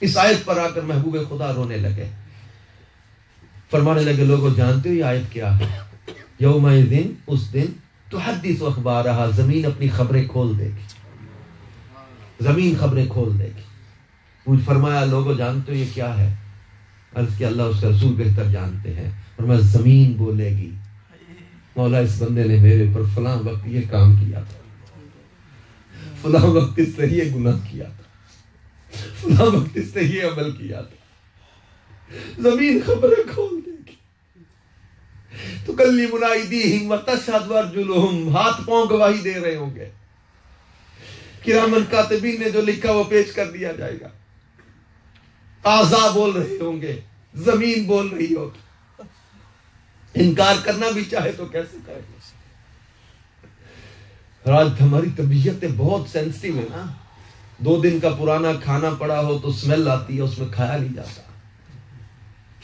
اس آیت پر آ کر محبوب خدا رونے لگے. فرمانے لگے لوگوں جانتے ہو یہ آیت کیا ہے؟ یومئذ, اس دن, تحدث اخبارها, زمین اپنی خبریں کھول دے گی, زمین خبریں کھول دے گی. مجھ فرمایا لوگوں جانتے ہو یہ کیا ہے؟ عرض کہ اللہ اس کا رسول بہتر جانتے ہیں. فرمایا زمین بولے گی مولا اس بندے نے میرے پر فلاں وقت یہ کام کیا تھا, فلاں وقت اس نے یہ گناہ کیا تھا, فلاں وقت اس نے یہ عمل کیا تھا. زمین خبریں کھول دے گی. تکلمنا ایدیہم وتشہد ارجلہم, ہاتھ پاؤں گواہی دے رہے ہوں گے. کرامن کاتبین نے جو لکھا وہ پیش کر دیا جائے گا. اعضاء بول رہے ہوں گے, زمین بول رہی ہوگی. انکار کرنا بھی چاہے تو کیسے کرے گا؟ آج ہماری طبیعتیں بہت سینسٹیو ہے نا. 2 دن کا پرانا کھانا پڑا ہو تو اسمیل آتی ہے, اس میں کھایا نہیں جاتا.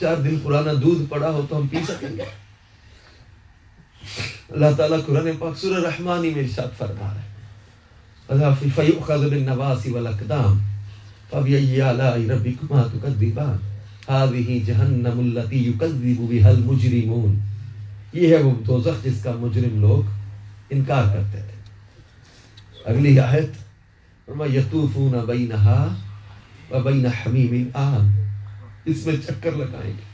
4 دن پرانا دودھ پڑا ہو تو ہم پی سکیں گے؟ اللہ تعالیٰ قرآن پاک سورہ رحمانی میں ارشاد فرما رہے ہیں فَيُؤْخَذُ بِالنَّوَاصِ وَالْأَقْدَامِ فَبِأَيِّ آلَاءِ رَبِّكُمَا تُكَذِّبَانِ هَٰذِهِ جَهَنَّمُ الَّتِي يُكَذِّبُ بِهَا الْمُجْرِمُونَ. یہ ہے وہ دوزخ جس کا مجرم لوگ انکار کرتے تھے. اگلی آیت فرمایا یطوفون بینہا وبین حمیم آن, اس میں چکر لگائیں گے.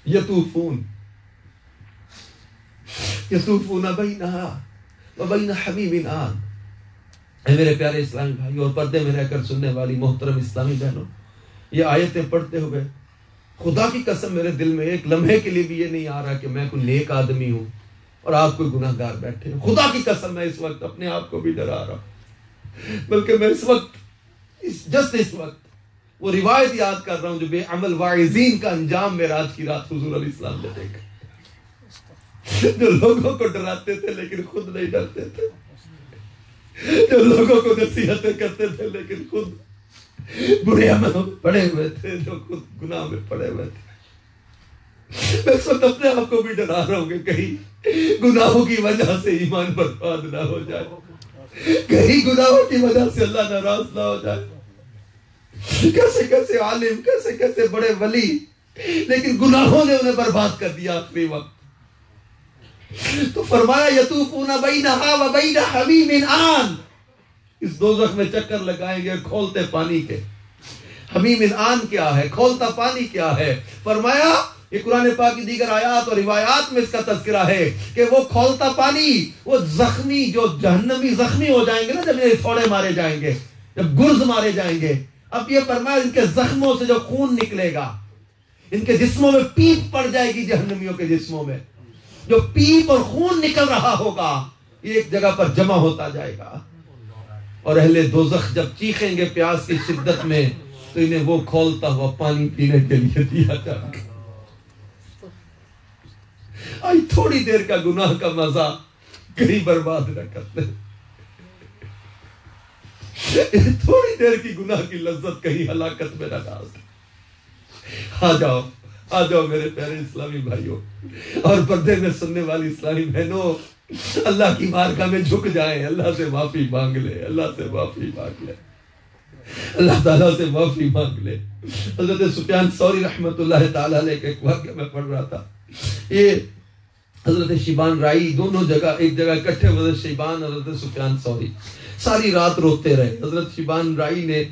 یطوفون بینہا وبین حمیم آن. اے میرے پیارے اسلامی بھائیو اور پردے میں رہ کر سننے والی محترم اسلامی بہنوں, یہ آیتیں پڑھتے ہوئے خدا کی قسم میرے دل میں ایک لمحے کے لیے بھی یہ نہیں آ رہا کہ میں کوئی نیک آدمی ہوں اور آپ کوئی گناہ گار بیٹھے ہوں. خدا کی قسم میں اس وقت اپنے آپ کو بھی ڈرا رہا ہوں, بلکہ میں اس وقت اس وقت وہ روایت یاد کر رہا ہوں جو بے عمل واعظین کا انجام معراج کی رات حضور علیہ السلام نے دیکھا, جو لوگوں کو ڈراتے تھے لیکن خود نہیں ڈرتے تھے, جو لوگوں کو نصیحتیں کرتے تھے لیکن خود برے عملوں میں پڑے ہوئے تھے, جو خود گناہ میں پڑے ہوئے تھے. میں اس وقت اپنے آپ کو بھی ڈرا رہا ہوں کہ کہیں گناہوں کی وجہ سے ایمان برباد نہ ہو جائے, کہیں گناہوں کی وجہ سے اللہ ناراض نہ ہو جائے. کیسے کیسے عالم, کیسے کیسے بڑے ولی, لیکن گناہوں نے انہیں برباد کر دیا آخری وقت. تو فرمایا یطوفون بینہا وبین حمیم آن, اس دوزخ میں چکر لگائیں گے کھولتے پانی کے. حمیم آن کیا ہے, کھولتا پانی کیا ہے؟ فرمایا یہ قرآن پاک کی دیگر آیات اور روایات میں اس کا تذکرہ ہے کہ وہ کھولتا پانی, وہ زخمی جو جہنمی زخمی ہو جائیں گے نا, جب یہ تھوڑے مارے جائیں گے, جب گرز مارے جائیں گے, اب یہ فرمایا ان کے زخموں سے جو خون نکلے گا, ان کے جسموں میں پیپ پڑ جائے گی, جہنمیوں کے جسموں میں جو پیپ اور خون نکل رہا ہوگا یہ ایک جگہ پر جمع ہوتا جائے گا. اور اہل دوزخ جب چیخیں گے پیاس کی شدت میں تو انہیں وہ کھولتا ہوا پانی پینے کے لیے دیا جائے گا. آئی تھوڑی دیر کا گناہ کا مزہ کہیں برباد نہ کرتے, تھوڑی دیر کی گناہ کی لذت کہیں ہلاکت میں نہ ڈالتے. آ جاؤ میرے پیارے اسلامی بھائیوں اور پردے میں سننے والی اسلامی بہنوں, اللہ کی بارگاہ میں جھک جائیں, اللہ سے معافی مانگ لے, اللہ سے معافی مانگ لے, اللہ تعالیٰ سے معافی مانگ لے. حضرت سفیان ثوری رحمت اللہ تعالیٰ علیہ کا ایک واقعہ میں پڑھ رہا تھا. یہ حضرت شیبان رائی دونوں جگہ ایک جگہ اکٹھے, حضرت شیبان اور حضرت سفیان ثوری ساری رات روتے رہے. حضرت شیبان رائی نے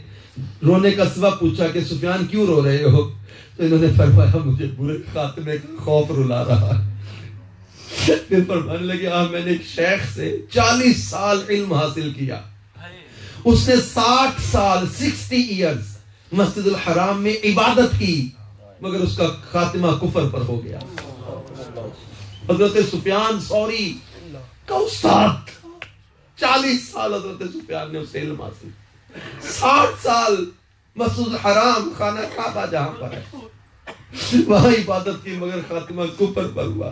رونے کا سبب پوچھا کہ سفیان کیوں رو رہے ہو؟ تو انہوں نے فرمایا مجھے برے خاتمے کا خوف رلا رہا ہے. پھر فرمانے لگے میں نے ایک شیخ سے 40 سال علم حاصل کیا, اس نے 60 سال 60 ایئرز مسجد الحرام میں عبادت کی, مگر اس کا خاتمہ کفر پر ہو گیا. حضرت سفیان ثوری کا استاد 40 سال حضرت سفیان نے اسے علم حاصل, 60 سال مسجد الحرام خانہ کعبہ جہاں پر ہے, وہاں عبادت کی مگر خاتمہ کفر پر ہوا.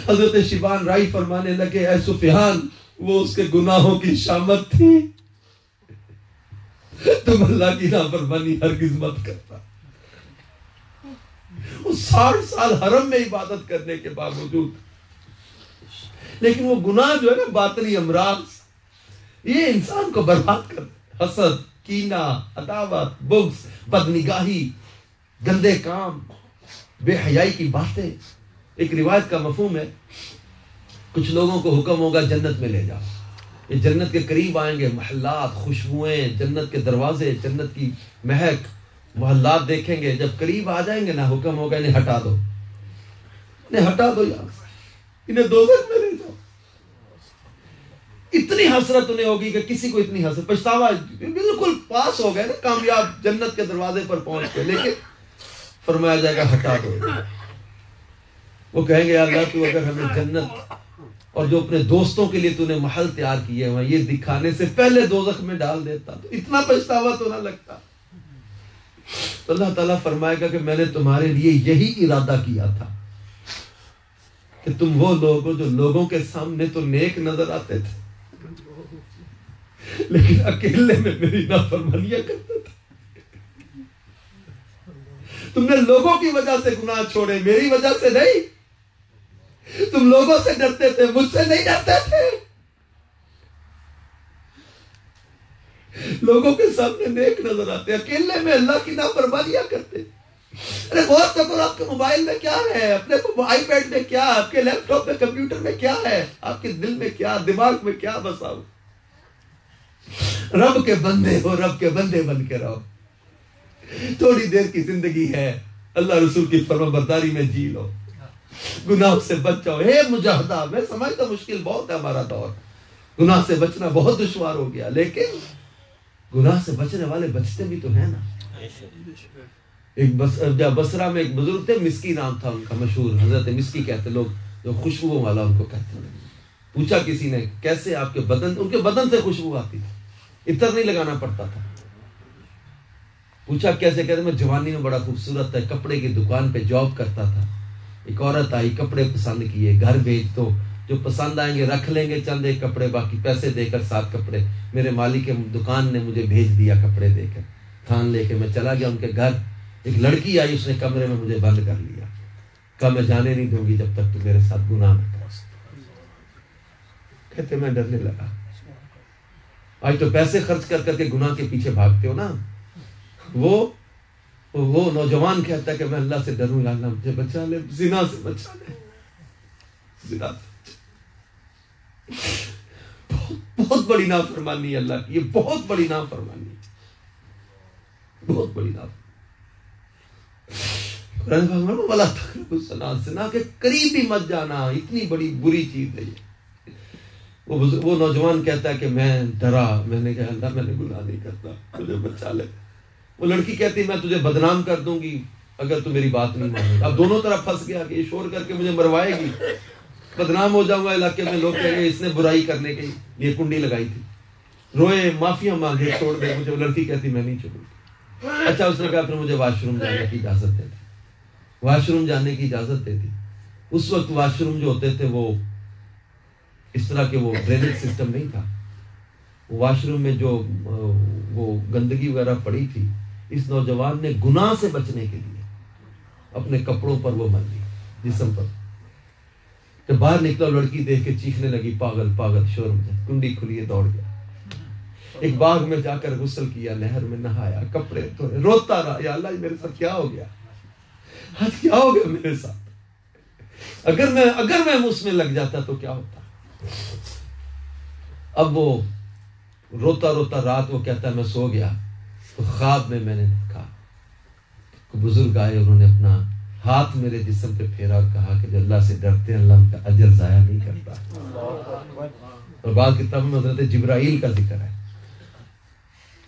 حضرت شیبان رائی فرمانے لگے اے سفیان وہ اس کے گناہوں کی شامت تھی، تم اللہ کی نافرمانی ہرگز مت کرتا. وہ 60 سال حرم میں عبادت کرنے کے باوجود، لیکن وہ گناہ جو ہے نا باطنی امراض، یہ انسان کو برباد کر دے. حسد، کینہ، عداوت، بغض، بدنگاہی، گندے کام، بے حیائی کی باتیں. ایک روایت کا مفہوم ہے کچھ لوگوں کو حکم ہوگا جنت میں لے جاؤ، یہ جنت کے قریب آئیں گے، محلات، خوشبوئیں، جنت کے دروازے، جنت کی مہک، محلات دیکھیں گے. جب قریب آ جائیں گے نا حکم ہوگا انہیں ہٹا دو، انہیں ہٹا دو یہاں سے، انہیں دوزخ میں لے جاؤ. اتنی حسرت انہیں ہوگی کہ کسی کو اتنی حسرت، پچھتاوا، بالکل پاس ہو گئے نا، کامیاب، جنت کے دروازے پر پہنچ گئے، لیکن فرمایا جائے گا ہٹا دو. وہ کہیں گے یا اللہ تو اگر ہمیں جنت اور جو اپنے دوستوں کے لیے تو نے محل تیار کیے ہیں یہ دکھانے سے پہلے دوزخ میں ڈال دیتا تو اتنا پچھتاوا تو نہ لگتا. تو اللہ تعالیٰ فرمائے گا کہ میں نے تمہارے لیے یہی ارادہ کیا تھا کہ تم وہ لوگ ہو جو لوگوں کے سامنے تو نیک نظر آتے تھے لیکن اکیلے میں میری نافرمانیاں کرتے تھے. تم نے لوگوں کی وجہ سے گناہ چھوڑے، میری وجہ سے نہیں. تم لوگوں سے ڈرتے تھے، مجھ سے نہیں ڈرتے تھے. لوگوں کے سامنے نیک نظر آتے، اکیلے میں اللہ کی نافرمانیاں کرتے. ارے غور کرو آپ کے موبائل میں کیا ہے، اپنے آئی پیڈ میں کیا، آپ کے لیپ ٹاپ میں، کمپیوٹر میں کیا ہے، آپ کے دل میں کیا، دماغ میں کیا بسا ہو. رب کے بندے ہو، رب کے بندے بن کے رہو. تھوڑی دیر کی زندگی ہے، اللہ رسول کی فرما برداری میں جی لو، گناہ سے بچ جاؤ. ہے مجاہدہ، میں سمجھتا مشکل بہت ہے ہمارا دور، گناہ سے بچنا بہت دشوار ہو گیا، لیکن گناہ سے بچنے والے بچتے بھی تو ہیں نا. ایک بصرہ میں ایک بزرگ تھے، مسکی نام تھا ان کا مشہور، حضرت مسکی کہتے لوگ، جو خوشبو والا ان کو کہتے ہیں. پوچھا کسی نے کیسے آپ کے بدن، ان کے بدن سے خوشبو آتی تھی، عطر نہیں لگانا پڑتا تھا. پوچھا کیسے، کہتے میں جوانی میں بڑا خوبصورت ہے، کپڑے کی دکان پہ جاب کرتا تھا، ایک عورت آئی، کپڑے پسند کیے، گھر بھیج دو، جو پسند آئیں گے رکھ لیں گے چند ایک کپڑے، باقی پیسے دے کر 7 کپڑے. میرے مالک کے دکان نے مجھے بھیج دیا کپڑے دے کر. تھان لے کے میں چلا گیا ان کے گھر. ایک لڑکی آئی، اس نے کمرے میں مجھے بند کر لیا، کہا میں جانے نہیں دوں گی جب تک تو میرے ساتھ گناہ نہ کر. کہتے میں ڈرنے لگا. آج تو پیسے خرچ کر کر کے گناہ کے پیچھے بھاگتے ہو نا. وہ نوجوان کہتا ہے کہ میں اللہ سے ڈروں گا، اللہ مجھے بچا لے، زنا سے بچا لے، زنا سے. بہت بڑی نافرمانی ہے اللہ کی، یہ بہت بڑی نافرمانی، بہت بڑی نافرمانی. وَلَا تَقْرَبُوا الزِّنَا، زنا کے قریب بھی مت جانا، اتنی بڑی بری چیز ہے یہ. وہ نوجوان کہتا ہے کہ میں ڈرا، میں نے کہا اللہ میں نے گناہ نہیں کرتا، مجھے بچا لے. وہ لڑکی کہتی میں تجھے بدنام کر دوں گی اگر تو میری بات نہیں مانے. اب دونوں طرف پھنس گیا کہ یہ شور کر کے مجھے مروائے گی، بدنام ہو جاؤں گا علاقے میں، لوگ کہیں گے اس نے برائی کرنے کی یہ کنڈی لگائی تھی. روئے، معافیاں مانگے، چھوڑ دے مجھے. وہ لڑکی کہتی میں نہیں چھوڑوں گی. اچھا اس نے کہا پھر مجھے واش روم جانے کی اجازت دے دی. واش روم جانے کی اجازت دے دی. اس وقت واش روم جو ہوتے تھے وہ اس طرح کے وہ ڈرینیج سسٹم نہیں تھا. واش روم میں جو وہ گندگی وغیرہ پڑی تھی، اس نوجوان نے گناہ سے بچنے کے لیے اپنے کپڑوں پر وہ مل لی، جسم پر. تو باہر نکلا، لڑکی دیکھ کے چیخنے لگی پاگل پاگل، شور میں کنڈی کھلی ہے، دوڑ گیا. ایک باغ میں جا کر غسل کیا، نہر میں نہایا، کپڑے دھوئے، روتا رہا یا اللہ میرے ساتھ کیا ہو گیا، آج کیا ہو گیا میرے ساتھ، اگر میں اس میں لگ جاتا تو کیا ہوتا. اب وہ روتا روتا رات وہ کہتا ہے میں سو گیا تو خواب میں نے دیکھا بزرگ آئے، انہوں نے اپنا ہاتھ میرے جسم پہ پھیرا اور کہا کہ جو اللہ سے ڈرتے ہیں اللہ ان کا اجر ضائع نہیں کرتا. اور بعض کتابوں میں حضرت جبرائیل کا ذکر ہے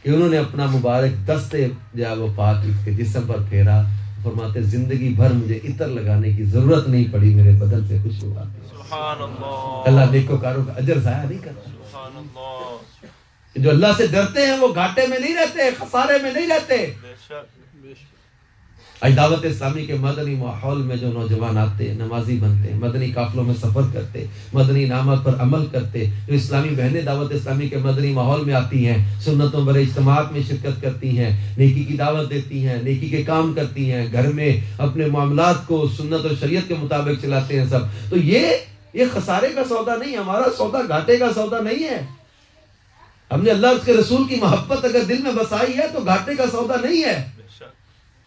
کہ انہوں نے اپنا مبارک دستے جو ہے وہ پاک اس کے جسم پر پھیرا. فرماتے زندگی بھر مجھے عطر لگانے کی ضرورت نہیں پڑی، میرے بدن سے خوشبو آتی. سبحان اللہ. اللہ نیکوکاروں کا اجر ضائع نہیں کرتا. سبحان اللہ. جو اللہ سے ڈرتے ہیں وہ گھاٹے میں نہیں رہتے، خسارے میں نہیں رہتے. آج دعوت اسلامی کے مدنی ماحول میں جو نوجوان آتے ہیں، نمازی بنتے ہیں، مدنی قافلوں میں سفر کرتے، مدنی انعامات پر عمل کرتے، جو اسلامی بہنیں دعوت اسلامی کے مدنی ماحول میں آتی ہیں، سنتوں بڑے اجتماعات میں شرکت کرتی ہیں، نیکی کی دعوت دیتی ہیں، نیکی کے کام کرتی ہیں، گھر میں اپنے معاملات کو سنت اور شریعت کے مطابق چلاتے ہیں سب، تو یہ خسارے کا سودا نہیں، ہمارا سودا گھاٹے کا سودا نہیں ہے. ہم نے اللہ اور اس کے رسول کی محبت اگر دل میں بسائی ہے تو گھاٹے کا سودا نہیں ہے.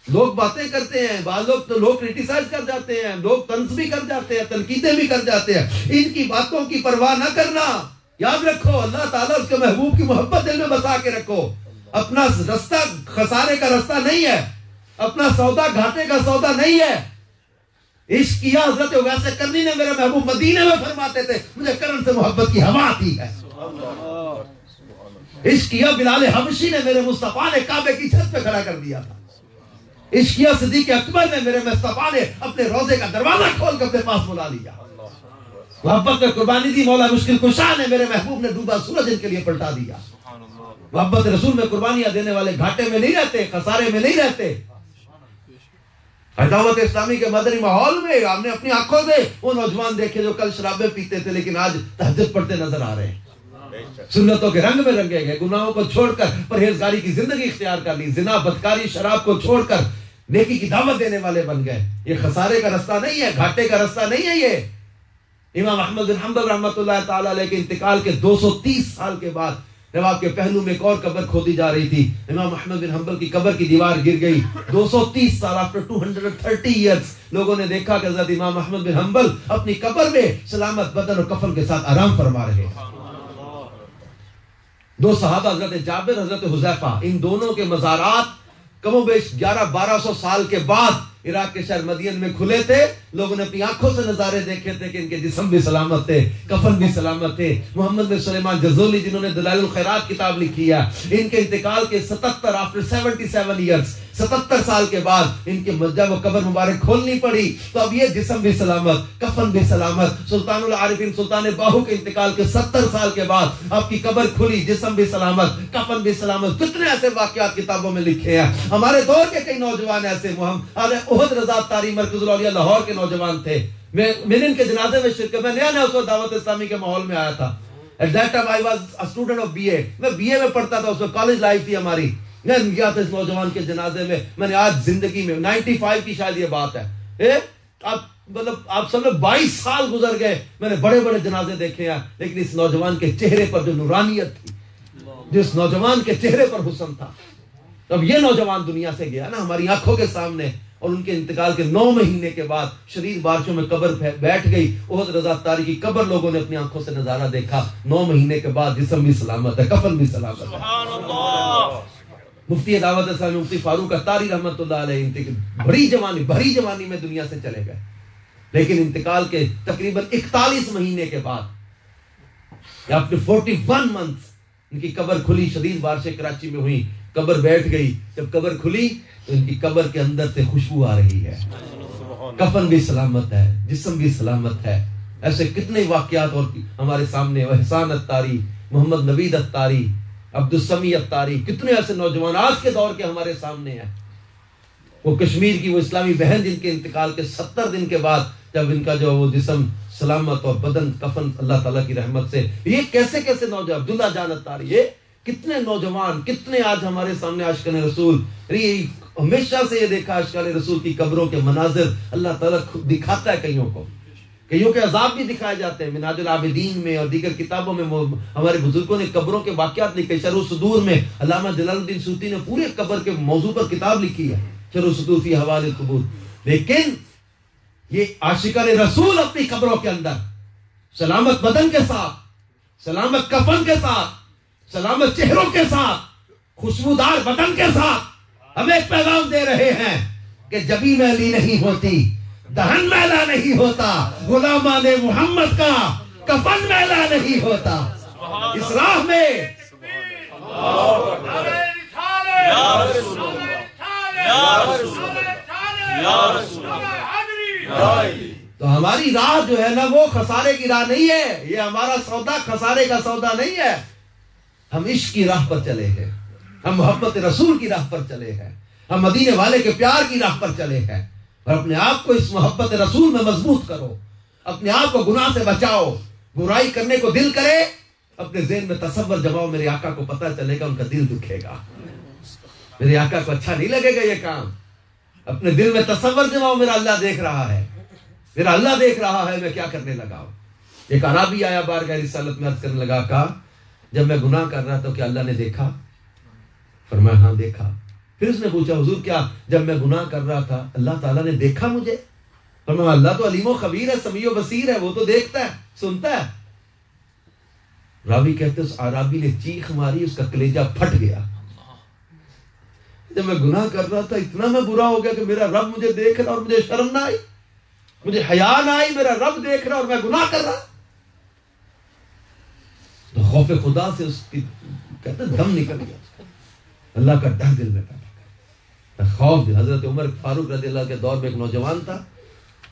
لوگ باتیں کرتے ہیں، بعض لوگ تو لوگ کرٹیسائز کر جاتے ہیں، لوگ طنز بھی کر جاتے ہیں، تنقیدیں بھی کر جاتے ہیں، ان کی باتوں کی پرواہ نہ کرنا. یاد رکھو اللہ تعالیٰ اس کے محبوب کی محبت دل میں بسا کے رکھو. اپنا رستہ خسارے کا رستہ نہیں ہے، اپنا سودا گھاٹے کا سودا نہیں ہے. عشق کیا حضرت ویسے کرنی نے میرے محبوب مدینے میں فرماتے تھے مجھے کرن سے محبت کی ہوا آتی ہے. عشق کیا بلال حبشی نے میرے مصطفیٰ نے کعبے کی چھت پہ کھڑا کر دیا تھا. عشق کیا صدیق اکبر نے میرے مصطفیٰ نے اپنے روزے کا دروازہ کھول کر اپنے پاس بلا لیا. محبت میں قربانی دی مولا مشکل کشا نے میرے محبوب نے ڈوبا سورج ان کے لیے پلٹا دیا. محبت رسول میں قربانیاں دینے والے گھاٹے میں نہیں رہتے، خسارے میں نہیں رہتے. دعوت اسلامی کے مدنی ماحول میں ہم نے اپنی آنکھوں سے وہ نوجوان دیکھے جو کل شرابیں پیتے تھے لیکن آج تہجد پڑھتے نظر آ رہے ہیں، سنتوں کے رنگ میں رنگے گئے، گناہوں کو چھوڑ کر پرہیزگاری کی زندگی اختیار کر لی، زنا بدکاری شراب کو چھوڑ کر نیکی کی دعوت دینے والے بن گئے. یہ خسارے کا رستہ نہیں ہے، گھاٹے کا رستہ نہیں ہے. یہ امام احمد بن حنبل رحمۃ اللہ تعالی علیہ کے انتقال کے 230 سال کے بعد جب آپ کے پہلو میں ایک اور قبر کھودی جا رہی تھی، امام احمد بن حنبل کی قبر کی دیوار گر گئی. 230 سال after 230 years لوگوں نے دیکھا کہ حضرت امام احمد بن حنبل اپنی قبر میں سلامت بدن اور کفن کے ساتھ آرام فرما رہے ہیں. دو صحابہ حضرت جابر حضرت حذیفہ، ان دونوں کے مزارات کم و بیش 1100-1200 سال کے بعد عراق کے شہر مدین میں کھلے تھے. لوگوں نے اپنی آنکھوں سے نظارے دیکھے تھے کہ ان کے جسم بھی سلامت تھے، کفن بھی سلامت تھے. محمد بن سلیمان جزولی جنہوں نے دلائل الخیرات کتاب لکھی ہے، ان کے انتقال کے 77 after 77 years 77 سال کے بعد ان کے جب وہ قبر مبارک کھولنی پڑی تو اب یہ جسم بھی سلامت، کفن بھی سلامت. سلطان العارفین سلطان باہو کے انتقال کے 70 سال کے بعد آپ کی قبر کھلی، جسم بھی سلامت، کفن بھی سلامت. کتنے ایسے واقعات کتابوں میں لکھے ہیں. ہمارے دور کے کئی نوجوان ایسے احد رضا تاری مرکز الاولیاء لاہور کے نوجوان تھے. میں ان کے جنازے میں شرکت، میں نیا اس وقت دعوت اسلامی کے ماحول میں آیا تھا. At that time I was a student of BA. میں BA میں پڑھتا تھا، اس وقت کالج لائف تھی ہماری. میں گیا تھا اس نوجوان کے جنازے میں نے آج زندگی میں 95 کی شاید یہ بات ہے، آپ سب لوگ 22 سال گزر گئے، میں نے بڑے بڑے جنازے دیکھے ہیں لیکن اس نوجوان کے چہرے پر جو نورانیت تھی، جس نوجوان کے چہرے پر حسن تھا، اب یہ نوجوان دنیا سے گیا نا ہماری آنکھوں کے سامنے. اور ان کے انتقال کے 9 مہینے کے بعد شدید بارشوں میں قبر بیٹھ گئی. احد رضا تاری کی قبر لوگوں نے اپنی آنکھوں سے نظارہ دیکھا. 9 مہینے کے بعد جسم بھی سلامت ہے، کفن بھی سلامت ہے. سبحان اللہ. مفتی دعوت اسلامی مفتی فاروق اتاری رحمۃ اللہ علیہ بھری جوانی میں دنیا سے چلے گئے لیکن انتقال کے تقریباً 41 مہینے کے بعد after 41 months ان کی قبر کھلی. شدید بارشیں کراچی میں ہوئی، قبر بیٹھ گئی. جب قبر کھلی تو ان کی قبر کے اندر سے خوشبو آ رہی ہے، کفن بھی سلامت ہے، جسم بھی سلامت ہے. ایسے کتنے واقعات اور ہمارے سامنے. احسان اتاری، محمد نوید اتاری، عبدالسمیع اتاری، کتنے ایسے نوجوان آج کے دور کے ہمارے سامنے ہیں. وہ کشمیر کی وہ اسلامی بہن جن کے انتقال کے 70 دن کے بعد جب ان کا جو وہ جسم سلامت اور بدن کفن اللہ تعالیٰ کی رحمت سے. یہ کیسے نوجوان عبداللہ جان اتاری، یہ کتنے نوجوان، کتنے آج ہمارے سامنے عاشقان رسول. ہمیشہ سے یہ دیکھا عاشقان رسول کی قبروں کے مناظر اللہ تعالیٰ خود دکھاتا ہے. کئیوں کے عذاب بھی دکھائے جاتے ہیں. منہاج العابدین میں اور دیگر کتابوں میں ہمارے بزرگوں نے قبروں کے واقعات لکھے. شرح الصدور میں علامہ جلال الدین سیوطی نے پورے قبر کے موضوع پر کتاب لکھی ہے، شرح الصدور فی احوال القبور. لیکن یہ عاشقان رسول اپنی قبروں کے اندر سلامت بدن کے ساتھ، سلامت کفن کے ساتھ، سلامت چہروں کے ساتھ، خوشبودار بدن کے ساتھ ہمیں ایک پیغام دے رہے ہیں کہ جبیں میلی نہیں ہوتی، دہن میلا نہیں ہوتا، غلامان محمد کا کفن میلا نہیں ہوتا. اس راہ میں تو ہماری راہ جو ہے نا وہ خسارے کی راہ نہیں ہے. یہ ہمارا سودا خسارے کا سودا نہیں ہے. ہم عشق کی راہ پر چلے ہیں، ہم محبت رسول کی راہ پر چلے ہیں، ہم مدینے والے کے پیار کی راہ پر چلے ہیں. اور اپنے آپ کو اس محبت رسول میں مضبوط کرو, اپنے آپ کو گناہ سے بچاؤ. برائی کرنے کو دل کرے, اپنے ذہن میں تصور جماؤ, میرے آقا کو پتہ چلے گا, ان کا دل دکھے گا, میرے آقا کو اچھا نہیں لگے گا یہ کام. اپنے دل میں تصور جماؤ, میرا اللہ دیکھ رہا ہے, میرا اللہ دیکھ رہا ہے میں کیا کرنے لگا ہوں. ایک عربی آیا بارگاہ رسالت میں عرض کرنے لگا, کہا جب میں گناہ کر رہا تھا کیا اللہ نے دیکھا؟ فرمایا ہاں دیکھا. پھر اس نے پوچھا حضور کیا جب میں گناہ کر رہا تھا اللہ تعالیٰ نے دیکھا مجھے؟ فرمایا اللہ تو علیم و خبیر ہے, سمیع و بصیر ہے, وہ تو دیکھتا ہے, سنتا ہے. راوی کہتے اس عربی نے چیخ ماری, اس کا کلیجہ پھٹ گیا. جب میں گناہ کر رہا تھا اتنا میں برا ہو گیا کہ میرا رب مجھے دیکھ رہا اور مجھے شرم نہ آئی, مجھے حیا نہ آئی, میرا رب دیکھ رہا اور میں گناہ کر رہا. تو خوف خدا سے اس کی کہتے دم نکل گیا, اللہ کا ڈر دل میں پیدا کر, خوف دل. حضرت عمر فاروق رضی اللہ کے دور میں ایک نوجوان تھا,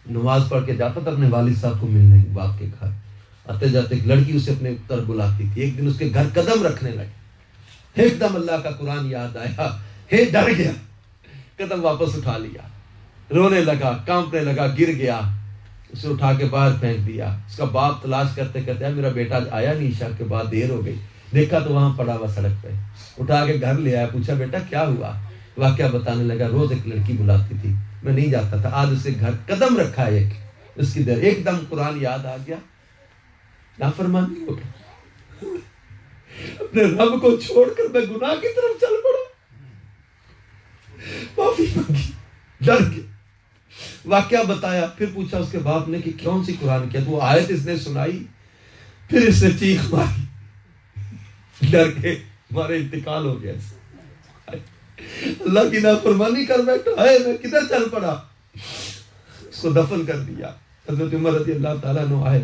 نماز پڑھ کے جاتا تھا اپنے والد صاحب کو ملنے باپ کے گھر. آتے جاتے ایک لڑکی اسے اپنے طرف بلاتی تھی. ایک دن اس کے گھر قدم رکھنے لگے, ایک دم اللہ کا قرآن یاد آیا, ڈر گیا, قدم واپس اٹھا لیا, رونے لگا, کانپنے لگا, گر گیا, اسے اٹھا کے باہر پھینک دیا. اس کا باپ تلاش کرتے کرتے میرا بیٹا آیا نہیں, عشاء کے بعد دیر ہو گئی. دیکھا تو وہاں پڑا ہوا سڑک پہ, اٹھا کے گھر لے آیا, پوچھا بیٹا کیا ہوا؟ واقعہ بتانے لگا, روز ایک لڑکی بلاتی تھی, میں نہیں جاتا تھا, آج اسے گھر قدم رکھا ایک, اس کی در ایک دم قرآن یاد آ گیا, نافرمانی ہو گئی, اپنے رب کو چھوڑ کر میں گناہ کی طرف چل پڑا, معافی مانگی, ڈر کے. واقعہ بتایا, پھر پوچھا اس کے باپ نے کہ کون سی قرآن کیا؟ تو وہ آیت اس نے سنائی, پھر اس نے چیخ ماری, ڈر کے ہمارے انتقال ہو گیا. اللہ کی نافرمانی کر بیٹھا ہے, میں کدھر چل پڑا. اس کو دفن کر دیا. حضرت عمر رضی اللہ تعالیٰ عنہ آئے,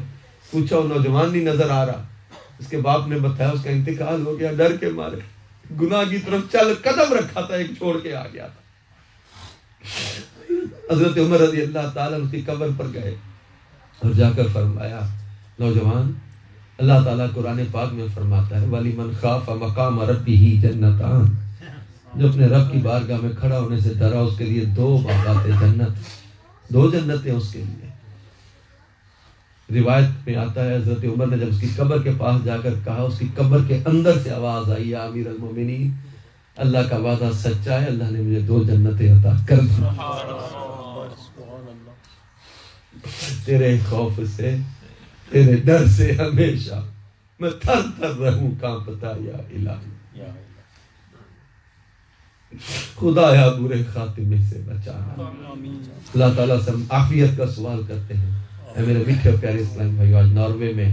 پوچھا وہ نوجوان نہیں نظر آ رہا. اس کے باپ نے بتایا اس کا انتقال ہو گیا, ڈر کے مارے گناہ کی طرف چل قدم رکھا تھا, ایک چھوڑ کے آ گیا تھا. حضرت عمر رضی اللہ تعالیٰ اس کی قبر پر گئے اور جا کر فرمایا, نوجوان, اللہ تعالیٰ قرآن پاک میں فرماتا ہے وَلِمَنْ خَافَ مَقَامَ رَبِّهِ جَنَّتَانِ, جو اپنے رب کی بارگاہ میں کھڑا ہونے سے ڈرا اس کے لیے 2 باغات جنت, 2 جنتیں اس کے لیے. روایت میں آتا ہے حضرت عمر نے جب اس کی قبر کے پاس جا کر کہا, اس کی قبر کے اندر سے آواز آئی, یا امیر المومنین, اللہ کا وعدہ سچا ہے, اللہ نے مجھے 2 جنتیں عطا کر دی. تیرے خوف سے, تیرے ڈر سے ہمیشہ میں تھر تھر رہوں کانپتا یا الہی, خدایا برے خاتمے سے بچانا. اللہ تعالیٰ سے ہم عافیت کا سوال کرتے ہیں. اے میرے میٹھے پیارے اسلام بھائیو, آج ناروے میں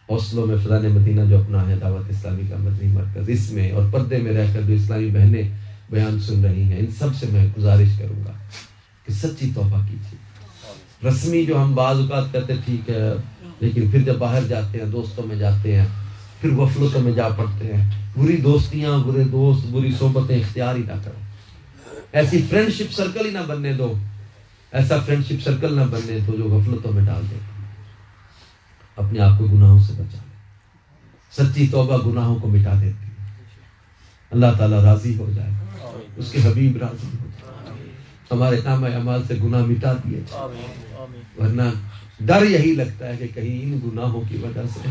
اوسلو میں فضان مدینہ جو اپنا ہے دعوت اسلامی کا مدنی مرکز, اس میں اور پردے میں رہ کر جو اسلامی بہنیں بیان سن رہی ہیں, ان سب سے میں گزارش کروں گا کہ سچی توبہ کیجیے. رسمی جو ہم بعض اوقات کرتے ٹھیک ہے, لیکن پھر جب باہر جاتے ہیں, دوستوں میں جاتے ہیں, پھر غفلتوں میں جا پڑتے ہیں. بری دوستیاں, برے دوست, بری صحبتیں اختیار ہی نہ کرو. ایسی فرینڈ شپ سرکل ہی نہ بننے دو, ایسا فرینڈ شپ سرکل نہ بننے دو جو غفلتوں میں ڈال دے. اپنے آپ کو گناہوں سے بچا لے. سچی توبہ گناہوں کو مٹا دیتی ہے. اللہ تعالیٰ راضی ہو جائے, اس کے حبیب راضی ہو جائے, ہمارے نام اعمال سے گناہ مٹا دیے جائے. ورنہ ڈر یہی لگتا ہے کہ کہیں ان گناہوں کی وجہ سے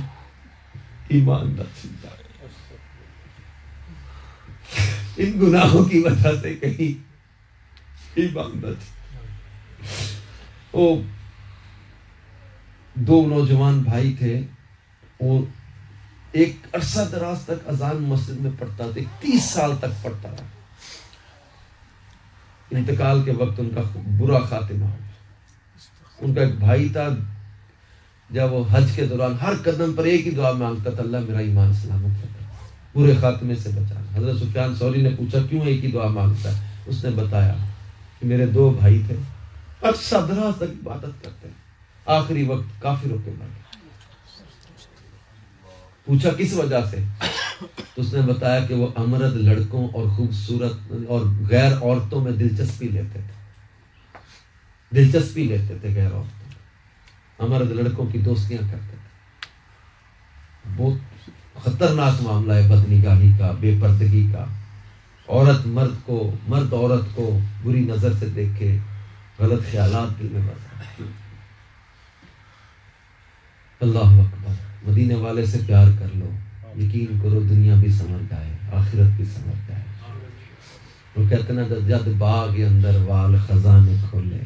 ایمان نہ چھن جائے, ان گناہوں کی وجہ سے کہیں ایمان نہ چھن. وہ 2 نوجوان بھائی تھے, وہ ایک عرصہ دراز تک اذان مسجد میں پڑھتا تھا, 30 سال تک پڑھتا رہا. انتقال کے وقت ان کا برا خاتمہ ہو گیا. ان کا ایک بھائی تھا, جب وہ حج کے دوران ہر قدم پر ایک ہی دعا مانگتا تھا, اللہ میرا ایمان سلامت رکھنا, برے خاتمے سے بچانا. حضرت سفیان ثوری نے پوچھا کیوں ایک ہی دعا مانگتا ہے؟ اس نے بتایا کہ میرے 2 بھائی تھے, عرصہ دراز تک عبادت کرتے ہیں, آخری وقت کافر ہو کے مر گئے. پوچھا کس وجہ سے؟ تو اس نے بتایا کہ وہ امرد لڑکوں اور خوبصورت اور غیر عورتوں میں دلچسپی لیتے تھے, غیر عورتوں, امرد لڑکوں کی دوستیاں کرتے تھے. بہت خطرناک معاملہ ہے بدنگاہی کا, بے پردگی کا. عورت مرد کو، مرد عورت کو بری نظر سے دیکھے، غلط خیالات دل میں بسا۔ اللہ اکبر، مدینے والے سے پیار کر لو، یقین کرو دنیا بھی سمجھ جائے، آخرت بھی سمجھ جائے۔ وہ کہتے نا جد باغ کے اندر وال خزانے کھولے،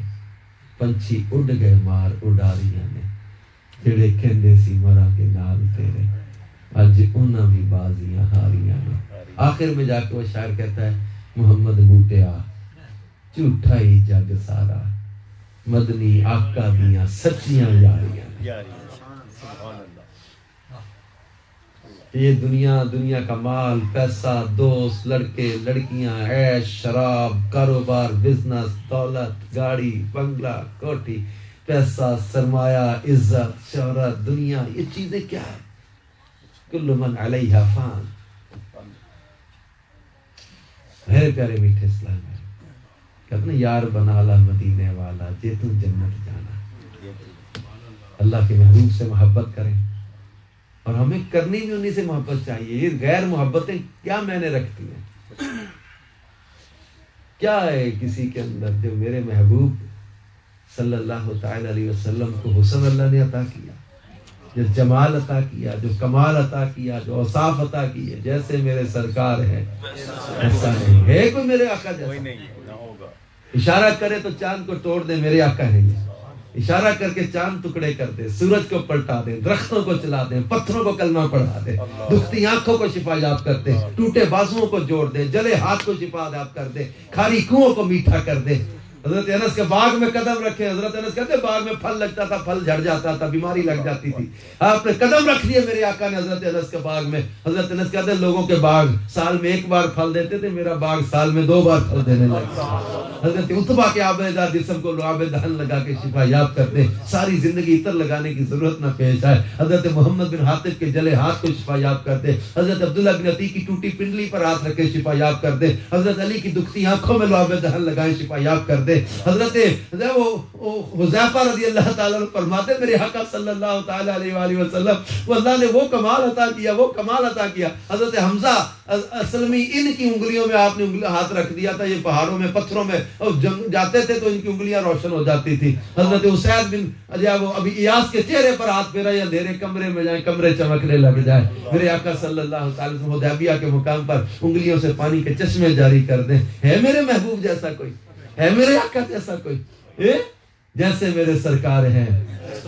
پنچھی اڑ گئے مار اڈاریاں نے، جڑے کہندے سی مرا کے نال تیرے، اج انہاں بھی بازیاں ہاریاں نے۔ آخر میں جا کے وہ شاعر کہتا ہے محمد بوٹیا جھوٹا ہی جگ سارا، مدنی آقا دیاں سچیاں یاریاں نے۔ یہ دنیا کا مال، پیسہ، دوست، لڑکے، لڑکیاں، عیش، شراب، کاروبار، بزنس، دولت، گاڑی، بنگلہ، کوٹھی، پیسہ، سرمایہ، عزت، شہرت، دنیا، یہ چیزیں کیا ہے؟ کل من علیہا فان۔ میرے پیارے میٹھے اسلام ہے، کہتے ہیں یار بنا لا مدینے والا جے تو جنت جانا۔ اللہ کے محبوب سے محبت کریں، اور ہمیں کرنی بھی انہی سے محبت چاہیے۔ یہ غیر محبتیں کیا معنی رکھتی ہیں؟ کیا ہے کسی کے اندر جو میرے محبوب صلی اللہ تعالی علیہ وسلم کو حسن اللہ نے عطا کیا، جو جمال عطا کیا، جو کمال عطا کیا، جو اوصاف عطا کیے، جیسے میرے سرکار ہے ایسا نہیں ہے کوئی میرے آقا جیسا۔ اشارہ کرے تو چاند کو توڑ دے، میرے آقا ہے یہ۔ اشارہ کر کے چاند ٹکڑے کر دے، سورج کو پلٹا دے، درختوں کو چلا دے، پتھروں کو کلمہ پڑھا دے، دکھتی آنکھوں کو شفا یاب کر دے، ٹوٹے بازوؤں کو جوڑ دے، جلے ہاتھ کو شفا یاب کر دے، کھاری کنووں کو میٹھا کر دے۔ حضرت انس کے باغ میں قدم رکھے، حضرت انس کہتے باغ میں پھل لگتا تھا، پھل جھڑ جاتا تھا، بیماری لگ جاتی تھی، آپ نے قدم رکھ لیے میرے آقا نے حضرت انس کے باغ میں۔ حضرت انس کہتے لوگوں کے باغ سال میں ایک بار پھل دیتے تھے، میرا باغ سال میں 2 بار پھل دینے لگا۔ حضرت عتبہ کے آبدہ جسم کو لعاب دہن لگا کے شفا یاب کرتے، ساری زندگی عطر لگانے کی ضرورت نہ پیش آئے۔ حضرت محمد بن حاتب کے جلے ہاتھ کو شفا یاب کرتے، حضرت عبداللہ بن عتیق کی ٹوٹی پنڈلی پر ہاتھ رکھے شفا یاب کر دے، حضرت علی کی دکھتی آنکھوں میں لعاب دہن لگائے شفا یاب کر دے۔ حضرت حذیفہ رضی اللہ تعالیٰ عنہ فرماتے میرے آقا صلی اللہ تعالیٰ علیہ وآلہ وسلم وہ اللہ نے وہ کمال عطا کیا، وہ کمال عطا کیا۔ حضرت حمزہ اسلمی ان کی انگلیوں میں آپ نے ہاتھ رکھ دیا تھا، یہ پہاڑوں میں پتھروں میں اور جاتے تھے تو ان کی انگلیاں روشن ہو جاتی تھی۔ حضرت اسید بن وہ ابھی ایاس کے چہرے پر ہاتھ پھیرا، یا اندھیرے کمرے میں جائیں کمرے چمکنے لگ جائیں، میرے آقا صلی اللہ تعالی وسلم حدیبیہ کے مقام پر انگلیوں سے پانی کے چشمے جاری کر دیں۔ ہے میرے محبوب جیسا کوئی؟ ہے میرے آقا جیسا کوئی؟ جیسے میرے سرکار ہیں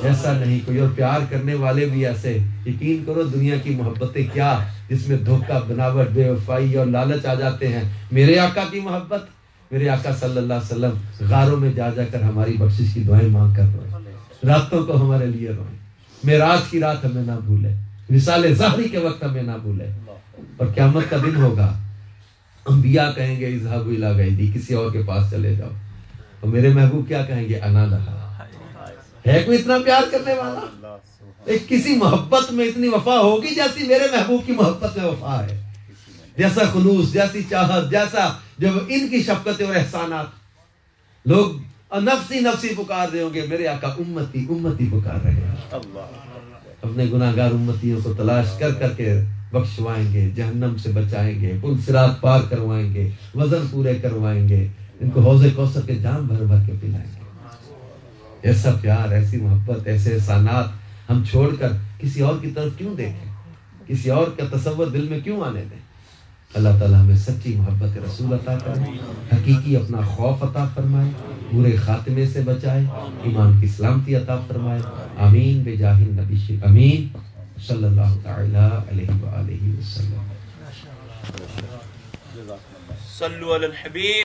ایسا نہیں کوئی، اور پیار کرنے والے بھی ایسے۔ یقین کرو دنیا کی محبتیں کیا جس میں دھوکہ، بناوٹ، بے وفائی اور لالچ آ جاتے ہیں۔ میرے آقا کی محبت، میرے آقا صلی اللہ علیہ وسلم غاروں میں جا کر ہماری بخشش کی دعائیں مانگ کر روئے، راتوں کو ہمارے لیے روئے، معراج کی رات ہمیں نہ بھولے، وصال ظہری کے وقت ہمیں نہ بھولے۔ اور قیامت کا دن ہوگا، انبیاء کہیں گے اذهبوا الی غیری، کسی اور کے پاس چلے جاؤ، اور میرے محبوب کیا کہیں گے؟ انا لہا۔ ہے کوئی اتنا پیار کرنے والا؟ ایک کسی محبت میں اتنی وفا ہوگی جیسی میرے محبوب کی محبت میں وفا ہے، جیسا خلوص، جیسی چاہت، جیسا جو ان کی شفقتیں اور احسانات۔ لوگ نفسی نفسی پکار رہے ہوں گے، میرے آقا امتی امتی پکار رہے ہیں، اپنے گناہگار امتیوں کو تلاش کر کر کے بخشوائیں گے، جہنم سے بچائیں گے، پل صراط پار کروائیں گے، وزن پورے کروائیں گے، ان کو حوض کوثر کے جام بھر بھر کے پلائیں گے۔ ایسا پیار، ایسی محبت، ایسے احسانات ہم چھوڑ کر کسی اور کی طرف کیوں دیکھیں؟ کسی اور کا تصور دل میں کیوں آنے دیں؟ اللہ تعالیٰ ہمیں سچی محبت رسول عطا کرے، حقیقی اپنا خوف عطا فرمائے، برے خاتمے سے بچائے، ایمان کی سلامتی عطا فرمائے۔ آمین بجاہ النبی امین صلی اللہ تعالی علیہ وآلہ وسلم۔ صلوا علی الحبیب۔